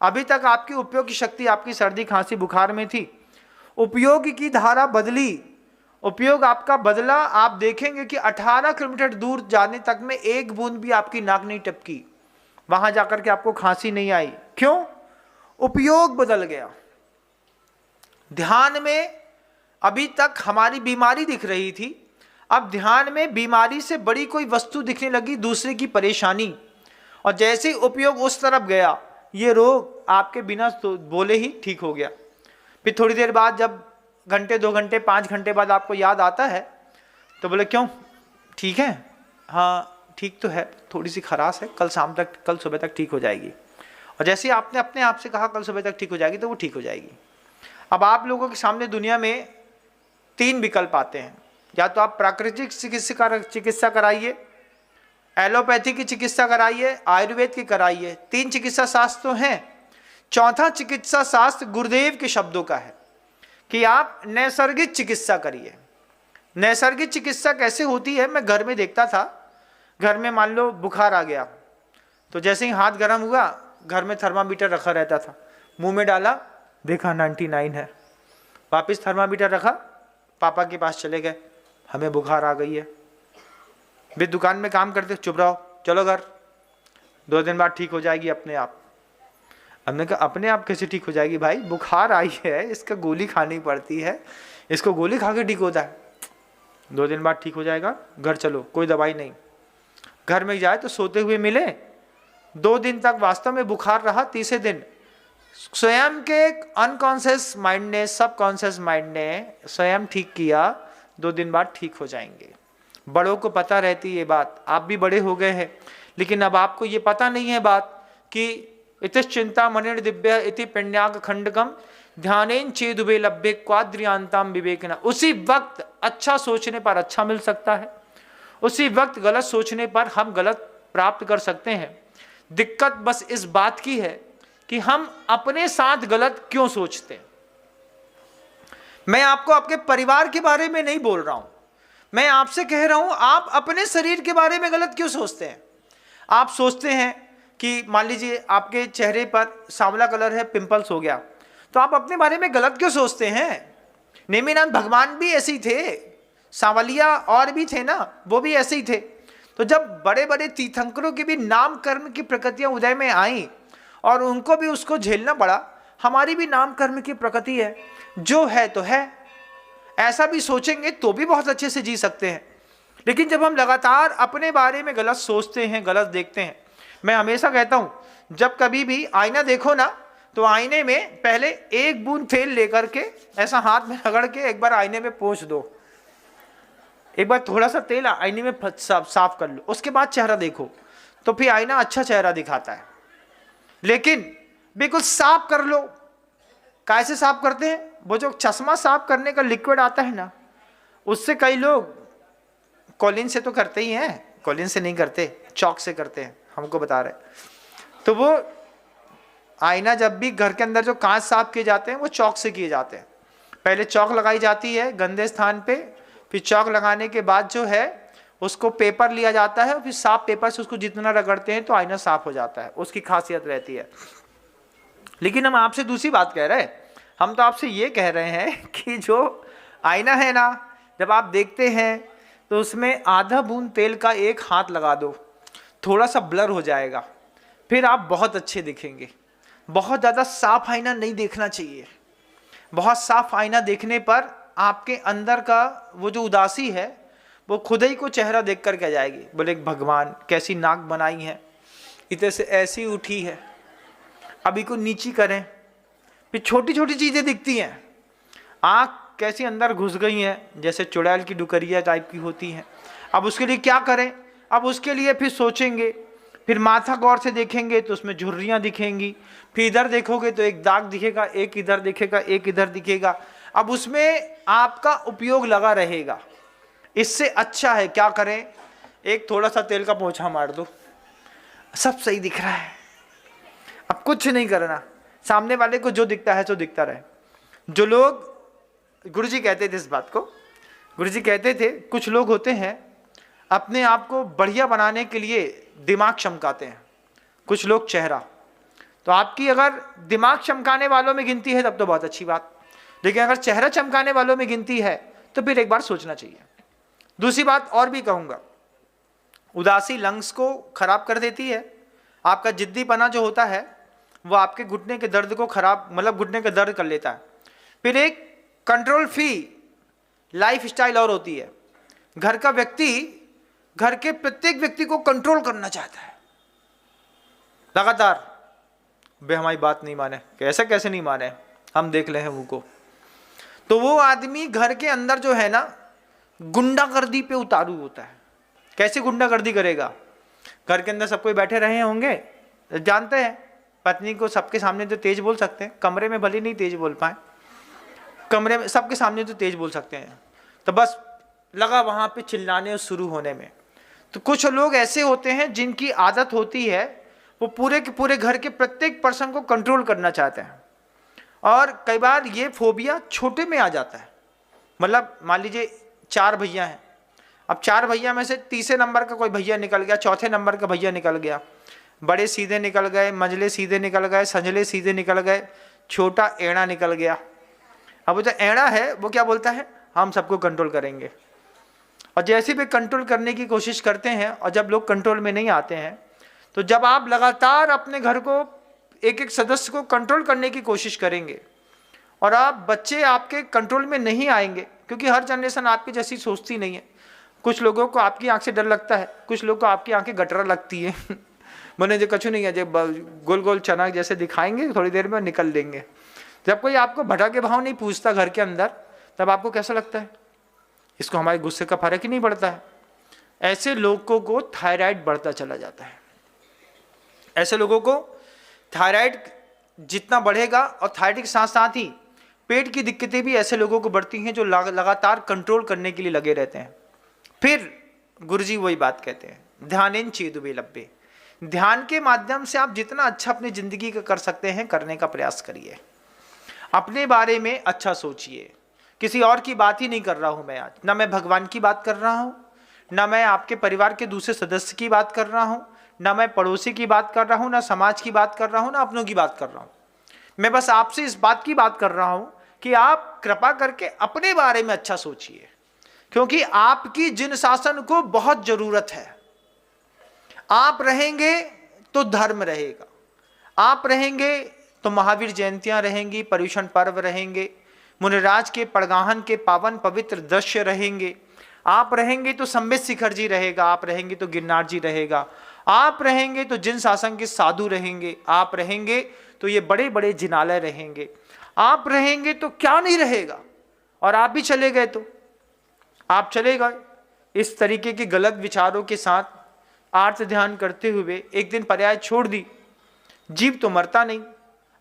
अभी तक आपकी उपयोग की शक्ति आपकी सर्दी खांसी बुखार में थी, उपयोग की धारा बदली, उपयोग आपका बदला। आप देखेंगे कि 18 किलोमीटर दूर जाने तक में एक बूंद भी आपकी नाक नहीं टपकी, वहां जाकर के आपको खांसी नहीं आई। क्यों? उपयोग बदल गया। ध्यान में अभी तक हमारी बीमारी दिख रही थी, अब ध्यान में बीमारी से बड़ी कोई वस्तु दिखने लगी, दूसरे की परेशानी। और जैसे ही उपयोग उस तरफ गया, ये रोग आपके बिना बोले ही ठीक हो गया। फिर थोड़ी देर बाद जब घंटे 2 घंटे 5 घंटे बाद आपको याद आता है तो बोले क्यों, ठीक है? हाँ ठीक तो है, थोड़ी सी खराश है, कल शाम तक, कल सुबह तक ठीक हो जाएगी। और जैसे ही आपने अपने आप से कहा कल सुबह तक ठीक हो जाएगी, तो वो ठीक हो जाएगी। अब आप लोगों के सामने दुनिया में 3 विकल्प आते हैं, या तो आप प्राकृतिक चिकित्सा कराइए, एलोपैथी की चिकित्सा कराइए, आयुर्वेद की कराइए। 3 चिकित्सा शास्त्र तो हैं। चौथा चिकित्सा शास्त्र गुरुदेव के शब्दों का है कि आप नैसर्गिक चिकित्सा करिए। नैसर्गिक चिकित्सा कैसे होती है? मैं घर में देखता था, घर में मान लो बुखार आ गया तो जैसे ही हाथ गर्म हुआ, घर में थर्मामीटर रखा रहता था, मुंह में डाला, देखा 99 है, वापस थर्मामीटर रखा, पापा के पास चले गए, हमें बुखार आ गई है। वे दुकान में काम करते, चुप रहो, चलो घर, 2 दिन बाद ठीक हो जाएगी अपने आप। हमने कहा अपने आप कैसे ठीक हो जाएगी भाई, बुखार आई है, इसका गोली खानी पड़ती है, इसको गोली खा के ठीक होता है। 2 दिन बाद ठीक हो जाएगा, घर चलो, कोई दवाई नहीं। घर में जाए तो सोते हुए मिले, 2 दिन तक वास्तव में बुखार रहा, तीसरे दिन स्वयं के अनकॉन्शियस माइंड ने, सबकॉन्शियस माइंड ने स्वयं ठीक किया, 2 दिन बाद ठीक हो जाएंगे। बड़ों को पता रहती है बात, आप भी बड़े हो गए हैं, लेकिन अब आपको ये पता नहीं है बात कि इतिश चिंता मणिर दिव्य इति पुण्याग खंडकम ध्यानेन चेदुबे लभ्ये क्वाद्रियांताम विवेकना। उसी वक्त अच्छा सोचने पर अच्छा मिल सकता है, उसी वक्त गलत सोचने पर हम गलत प्राप्त कर सकते हैं। दिक्कत बस इस बात की है कि हम अपने साथ गलत क्यों सोचते हैं। मैं आपको आपके परिवार के बारे में नहीं बोल रहा हूं, मैं आपसे कह रहा हूं आप अपने शरीर के बारे में गलत क्यों सोचते हैं। आप सोचते हैं कि मान लीजिए आपके चेहरे पर सांवला कलर है, पिंपल्स हो गया, तो आप अपने बारे में गलत क्यों सोचते हैं। नेमिनाथ भगवान भी ऐसे ही थे, सांवलिया और भी थे ना, वो भी ऐसे ही थे। तो जब बड़े बड़े तीर्थंकरों की भी नाम कर्म की प्रकृतियां उदय में आई और उनको भी उसको झेलना पड़ा, हमारी भी नाम कर्म की प्रकृति है, जो है तो है। ऐसा भी सोचेंगे तो भी बहुत अच्छे से जी सकते हैं। लेकिन जब हम लगातार अपने बारे में गलत सोचते हैं, गलत देखते हैं, मैं हमेशा कहता हूं जब कभी भी आईना देखो ना, तो आईने में पहले 1 बूंद तेल लेकर के ऐसा हाथ में रगड़ के एक बार आईने में पोंछ दो, एक बार थोड़ा सा तेल आईने में साफ कर लो, उसके बाद चेहरा देखो, तो फिर आईना अच्छा चेहरा दिखाता है। लेकिन बिल्कुल साफ कर लो। कैसे साफ करते हैं? वो जो चश्मा साफ करने का लिक्विड आता है ना, उससे कई लोग कॉलिन से तो करते ही हैं, कॉलिन से नहीं करते, चौक से करते हैं, हमको बता रहे। तो वो आईना जब भी घर के अंदर जो कांच साफ किए जाते हैं वो चौक से किए जाते हैं। पहले चौक लगाई जाती है गंदे स्थान पे, फिर चौक लगाने के बाद जो है उसको पेपर लिया जाता है, फिर साफ पेपर से उसको जितना रगड़ते हैं तो आईना साफ हो जाता है, उसकी खासियत रहती है। लेकिन हम आपसे दूसरी बात कह रहे हैं, हम तो आपसे ये कह रहे हैं कि जो आईना है ना, जब आप देखते हैं तो उसमें आधा बूंद तेल का 1 हाथ लगा दो, थोड़ा सा ब्लर हो जाएगा, फिर आप बहुत अच्छे दिखेंगे। बहुत ज़्यादा साफ आईना नहीं देखना चाहिए। बहुत साफ आईना देखने पर आपके अंदर का वो जो उदासी है वो खुद ही को चेहरा देख कर के जाएगी, बोले भगवान कैसी नाक बनाई है, इतने से ऐसी उठी है, अभी को नीची करें। फिर छोटी छोटी चीज़ें दिखती हैं, आँख कैसी अंदर घुस गई हैं, जैसे चुड़ैल की डुकरिया टाइप की होती हैं। अब उसके लिए क्या करें? अब उसके लिए फिर सोचेंगे, फिर माथा गौर से देखेंगे तो उसमें झुर्रियाँ दिखेंगी, फिर इधर देखोगे तो एक दाग दिखेगा, एक इधर दिखेगा, एक इधर दिखेगा। अब उसमें आपका उपयोग लगा रहेगा। इससे अच्छा है क्या करें, एक थोड़ा सा तेल का पोंछा मार दो, सब सही दिख रहा है, अब कुछ नहीं करना, सामने वाले को जो दिखता है सो दिखता रहे। जो लोग, गुरुजी कहते थे इस बात को, गुरुजी कहते थे कुछ लोग होते हैं अपने आप को बढ़िया बनाने के लिए दिमाग चमकाते हैं, कुछ लोग चेहरा। तो आपकी अगर दिमाग चमकाने वालों में गिनती है तब तो बहुत अच्छी बात, लेकिन अगर चेहरा चमकाने वालों में गिनती है तो फिर एक बार सोचना चाहिए। दूसरी बात और भी कहूँगा, उदासी लंग्स को खराब कर देती है। आपका जिद्दीपना जो होता है वो आपके घुटने के दर्द को खराब, मतलब घुटने का दर्द कर लेता है। फिर एक कंट्रोल फ्री लाइफ स्टाइल और होती है। घर का व्यक्ति घर के प्रत्येक व्यक्ति को कंट्रोल करना चाहता है लगातार। वे हमारी बात नहीं माने, कैसे कैसे नहीं माने, हम देख ले हैं वो को। तो वो आदमी घर के अंदर जो है ना गुंडागर्दी पे उतारू होता है। कैसे गुंडागर्दी करेगा? घर के अंदर सब कोई बैठे रहे होंगे, जानते हैं पत्नी को सबके सामने तो तेज बोल सकते हैं, कमरे में भले नहीं तेज बोल पाए, कमरे में सबके सामने तो तेज बोल सकते हैं। तो बस लगा वहां पे चिल्लाने और शुरू होने में। तो कुछ लोग ऐसे होते हैं जिनकी आदत होती है वो पूरे के पूरे घर के प्रत्येक पर्सन को कंट्रोल करना चाहते हैं। और कई बार ये फोबिया छोटे में आ जाता है। मतलब मान लीजिए 4 भैया हैं, अब 4 भैया में से तीसरे नंबर का कोई भैया निकल गया, चौथे नंबर का भैया निकल गया, बड़े सीधे निकल गए, मंझले सीधे निकल गए, संजले सीधे निकल गए, छोटा एड़ा निकल गया। अब वो जो एड़ा है वो क्या बोलता है, हम सबको कंट्रोल करेंगे। और जैसे भी कंट्रोल करने की कोशिश करते हैं और जब लोग कंट्रोल में नहीं आते हैं, तो जब आप लगातार अपने घर को एक एक सदस्य को कंट्रोल करने की कोशिश करेंगे और आप बच्चे आपके कंट्रोल में नहीं आएंगे, क्योंकि हर जनरेशन आपकी जैसी सोचती नहीं है। कुछ लोगों को आपकी आंख से डर लगता है, कुछ लोगों को आपकी आंखें गटरा लगती है मैंने जो कछु नहीं है, जब गोल गोल चना जैसे दिखाएंगे थोड़ी देर में निकल देंगे। जब कोई आपको भटा के भाव नहीं पूछता घर के अंदर, तब आपको कैसा लगता है, इसको हमारे गुस्से का फर्क ही नहीं पड़ता है। ऐसे लोगों को थायराइड बढ़ता चला जाता है। ऐसे लोगों को थायराइड जितना बढ़ेगा, और थायराइड के साथ साथ ही पेट की दिक्कतें भी ऐसे लोगों को बढ़ती हैं जो लगातार कंट्रोल करने के लिए लगे रहते हैं। फिर गुरुजी वही बात कहते हैं, ध्यानेन चेदुबे लब्बे। ध्यान के माध्यम से आप जितना अच्छा अपनी जिंदगी का कर सकते हैं करने का प्रयास करिए। अपने बारे में अच्छा सोचिए। किसी और की बात ही नहीं कर रहा हूं मैं आज, ना मैं भगवान की बात कर रहा हूं, ना मैं आपके परिवार के दूसरे सदस्य की बात कर रहा हूं, ना मैं पड़ोसी की बात कर रहा हूं, ना समाज की बात कर रहा हूं, ना अपनों की बात कर रहा हूं। मैं बस आपसे इस बात की बात कर रहा हूं कि आप कृपा करके अपने बारे में अच्छा सोचिए, क्योंकि आपकी जिन शासन को बहुत जरूरत है। आप रहेंगे तो धर्म रहेगा, आप रहेंगे तो महावीर जयंतियां रहेंगी, पर्युषण पर्व रहेंगे, मुनिराज के पड़गाहन के पावन पवित्र दृश्य रहेंगे, आप रहेंगे तो संबित शिखर जी रहेगा, आप रहेंगे तो गिरनार जी रहेगा, आप रहेंगे तो जिन शासन के साधु रहेंगे, आप रहेंगे तो ये बड़े बड़े जिनालय रहेंगे, आप रहेंगे तो क्या नहीं रहेगा। और आप भी चले गए तो आप चले गए इस तरीके के गलत विचारों के साथ आर्त ध्यान करते हुए, एक दिन पर्याय छोड़ दी, जीव तो मरता नहीं,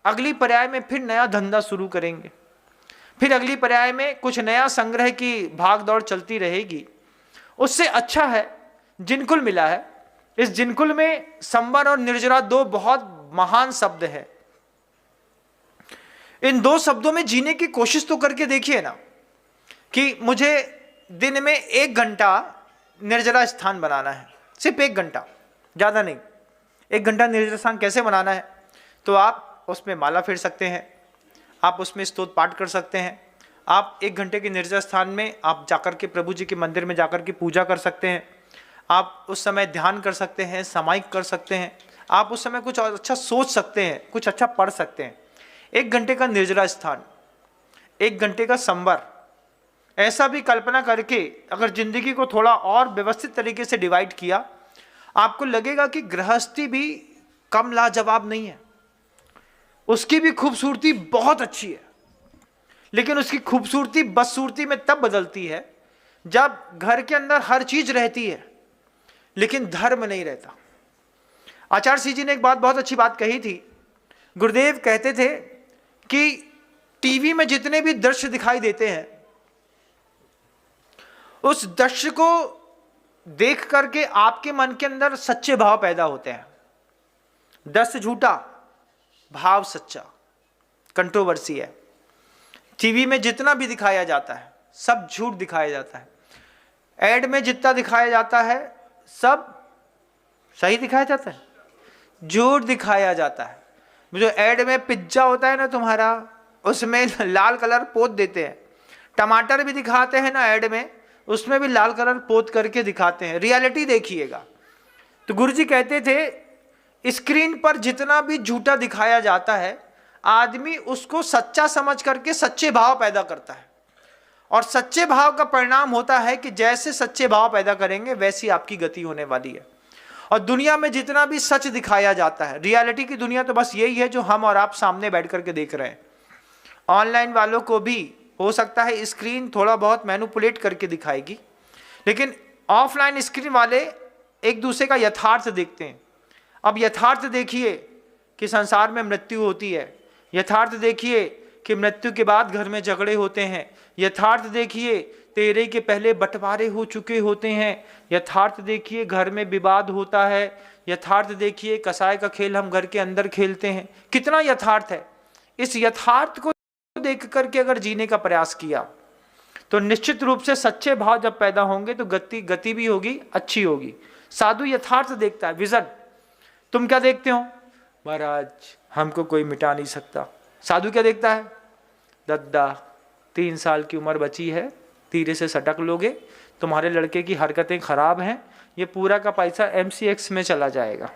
अगली पर्याय में फिर नया धंधा शुरू करेंगे, फिर अगली पर्याय में कुछ नया संग्रह की भाग दौड़ चलती रहेगी। उससे अच्छा है जिनकुल मिला है। इस जिनकुल में संवर और निर्जरा 2 बहुत महान शब्द है। इन 2 शब्दों में जीने की कोशिश तो करके देखिए ना, कि मुझे दिन में 1 घंटा निर्जरा स्थान बनाना है, सिर्फ 1 घंटा, ज़्यादा नहीं। 1 घंटा निर्जरा स्थान कैसे बनाना है, तो आप उसमें माला फेर सकते हैं, आप उसमें स्तोत्र पाठ कर सकते हैं, आप 1 घंटे के निर्जरा स्थान में आप जाकर के प्रभु जी के मंदिर में जाकर के पूजा कर सकते हैं, आप उस समय ध्यान कर सकते हैं, सामायिक कर सकते हैं, आप उस समय कुछ अच्छा सोच सकते हैं, कुछ अच्छा पढ़ सकते हैं। 1 घंटे का निर्जरा स्थान, 1 घंटे का संवर, ऐसा भी कल्पना करके अगर जिंदगी को थोड़ा और व्यवस्थित तरीके से डिवाइड किया, आपको लगेगा कि गृहस्थी भी कम लाजवाब नहीं है, उसकी भी खूबसूरती बहुत अच्छी है। लेकिन उसकी खूबसूरती बदसूरती में तब बदलती है जब घर के अंदर हर चीज रहती है लेकिन धर्म नहीं रहता। आचार्य श्री जी ने एक बात, बहुत अच्छी बात कही थी। गुरुदेव कहते थे कि टीवी में जितने भी दृश्य दिखाई देते हैं, उस दृश्य को देख करके आपके मन के अंदर सच्चे भाव पैदा होते हैं। दृश्य झूठा, भाव सच्चा, कंट्रोवर्सी है। टीवी में जितना भी दिखाया जाता है सब झूठ दिखाया जाता है। ऐड में जितना दिखाया जाता है सब सही दिखाया जाता है, झूठ दिखाया जाता है। जो ऐड में पिज्जा होता है ना तुम्हारा, उसमें लाल कलर पोत देते हैं। टमाटर भी दिखाते हैं ना ऐड में, उसमें भी लाल कलर पोत करके दिखाते हैं। रियलिटी देखिएगा। तो गुरु जी कहते थे स्क्रीन पर जितना भी झूठा दिखाया जाता है, आदमी उसको सच्चा समझ करके सच्चे भाव पैदा करता है, और सच्चे भाव का परिणाम होता है कि जैसे सच्चे भाव पैदा करेंगे वैसी आपकी गति होने वाली है। और दुनिया में जितना भी सच दिखाया जाता है, रियलिटी की दुनिया तो बस यही है जो हम और आप सामने बैठ करके देख रहे हैं। ऑनलाइन वालों को भी हो सकता है स्क्रीन थोड़ा बहुत मैनिपुलेट करके दिखाएगी, लेकिन ऑफलाइन स्क्रीन वाले एक दूसरे का यथार्थ देखते हैं। अब यथार्थ देखिए कि संसार में मृत्यु होती है, यथार्थ देखिए कि मृत्यु के बाद घर में झगड़े होते हैं, यथार्थ देखिए तेरे के पहले बंटवारे हो चुके होते हैं, यथार्थ देखिए घर में विवाद होता है, यथार्थ देखिए कसाई का खेल हम घर के अंदर खेलते हैं। कितना यथार्थ है। इस यथार्थ को देख करके अगर जीने का प्रयास किया तो निश्चित रूप से सच्चे भाव जब पैदा होंगे तो गति भी होगी, अच्छी होगी। साधु यथार्थ देखता है, विजन। तुम क्या देखते हो? महाराज हमको कोई मिटा नहीं सकता। साधु क्या देखता है? दद्दा 3 साल की उम्र बची है, धीरे से सटक लोगे, तुम्हारे लड़के की हरकतें खराब हैं, ये पूरा का पैसा MCX में चला जाएगा।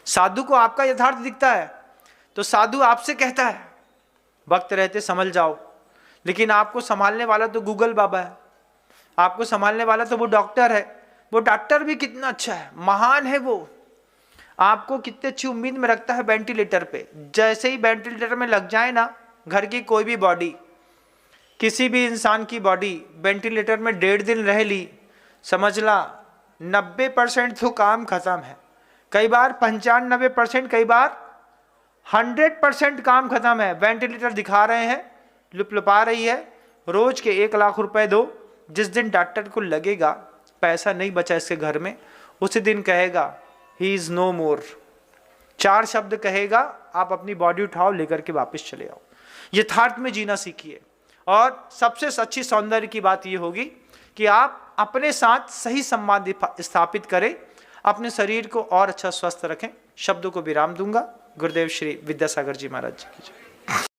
साधु को आपका यथार्थ दिखता है तो साधु आपसे कहता है वक्त रहते संभल जाओ, लेकिन आपको संभालने वाला तो गूगल बाबा है, आपको संभालने वाला तो वो डॉक्टर है। वो डॉक्टर भी कितना अच्छा है, महान है वो, आपको कितनी अच्छी उम्मीद में रखता है वेंटिलेटर पे। जैसे ही वेंटिलेटर में लग जाए ना, घर की कोई भी बॉडी, किसी भी इंसान की बॉडी वेंटिलेटर में 1.5 दिन रह ली, समझ ला 90% तो काम खत्म है। कई बार 95%, कई बार 100% काम खत्म है। वेंटिलेटर दिखा रहे हैं, लुपलुपा रही है, रोज के 1 लाख रुपए दो। जिस दिन डॉक्टर को लगेगा पैसा नहीं बचा इसके घर में, उसी दिन कहेगा ही इज नो मोर। 4 शब्द कहेगा, आप अपनी बॉडी उठाओ, लेकर के वापस चले आओ। यथार्थ में जीना सीखिए। और सबसे अच्छी सौंदर्य की बात यह होगी कि आप अपने साथ सही संवाद स्थापित करें, अपने शरीर को और अच्छा स्वस्थ रखें। शब्दों को विराम दूंगा। गुरुदेव श्री विद्यासागर जी महाराज जी की जय।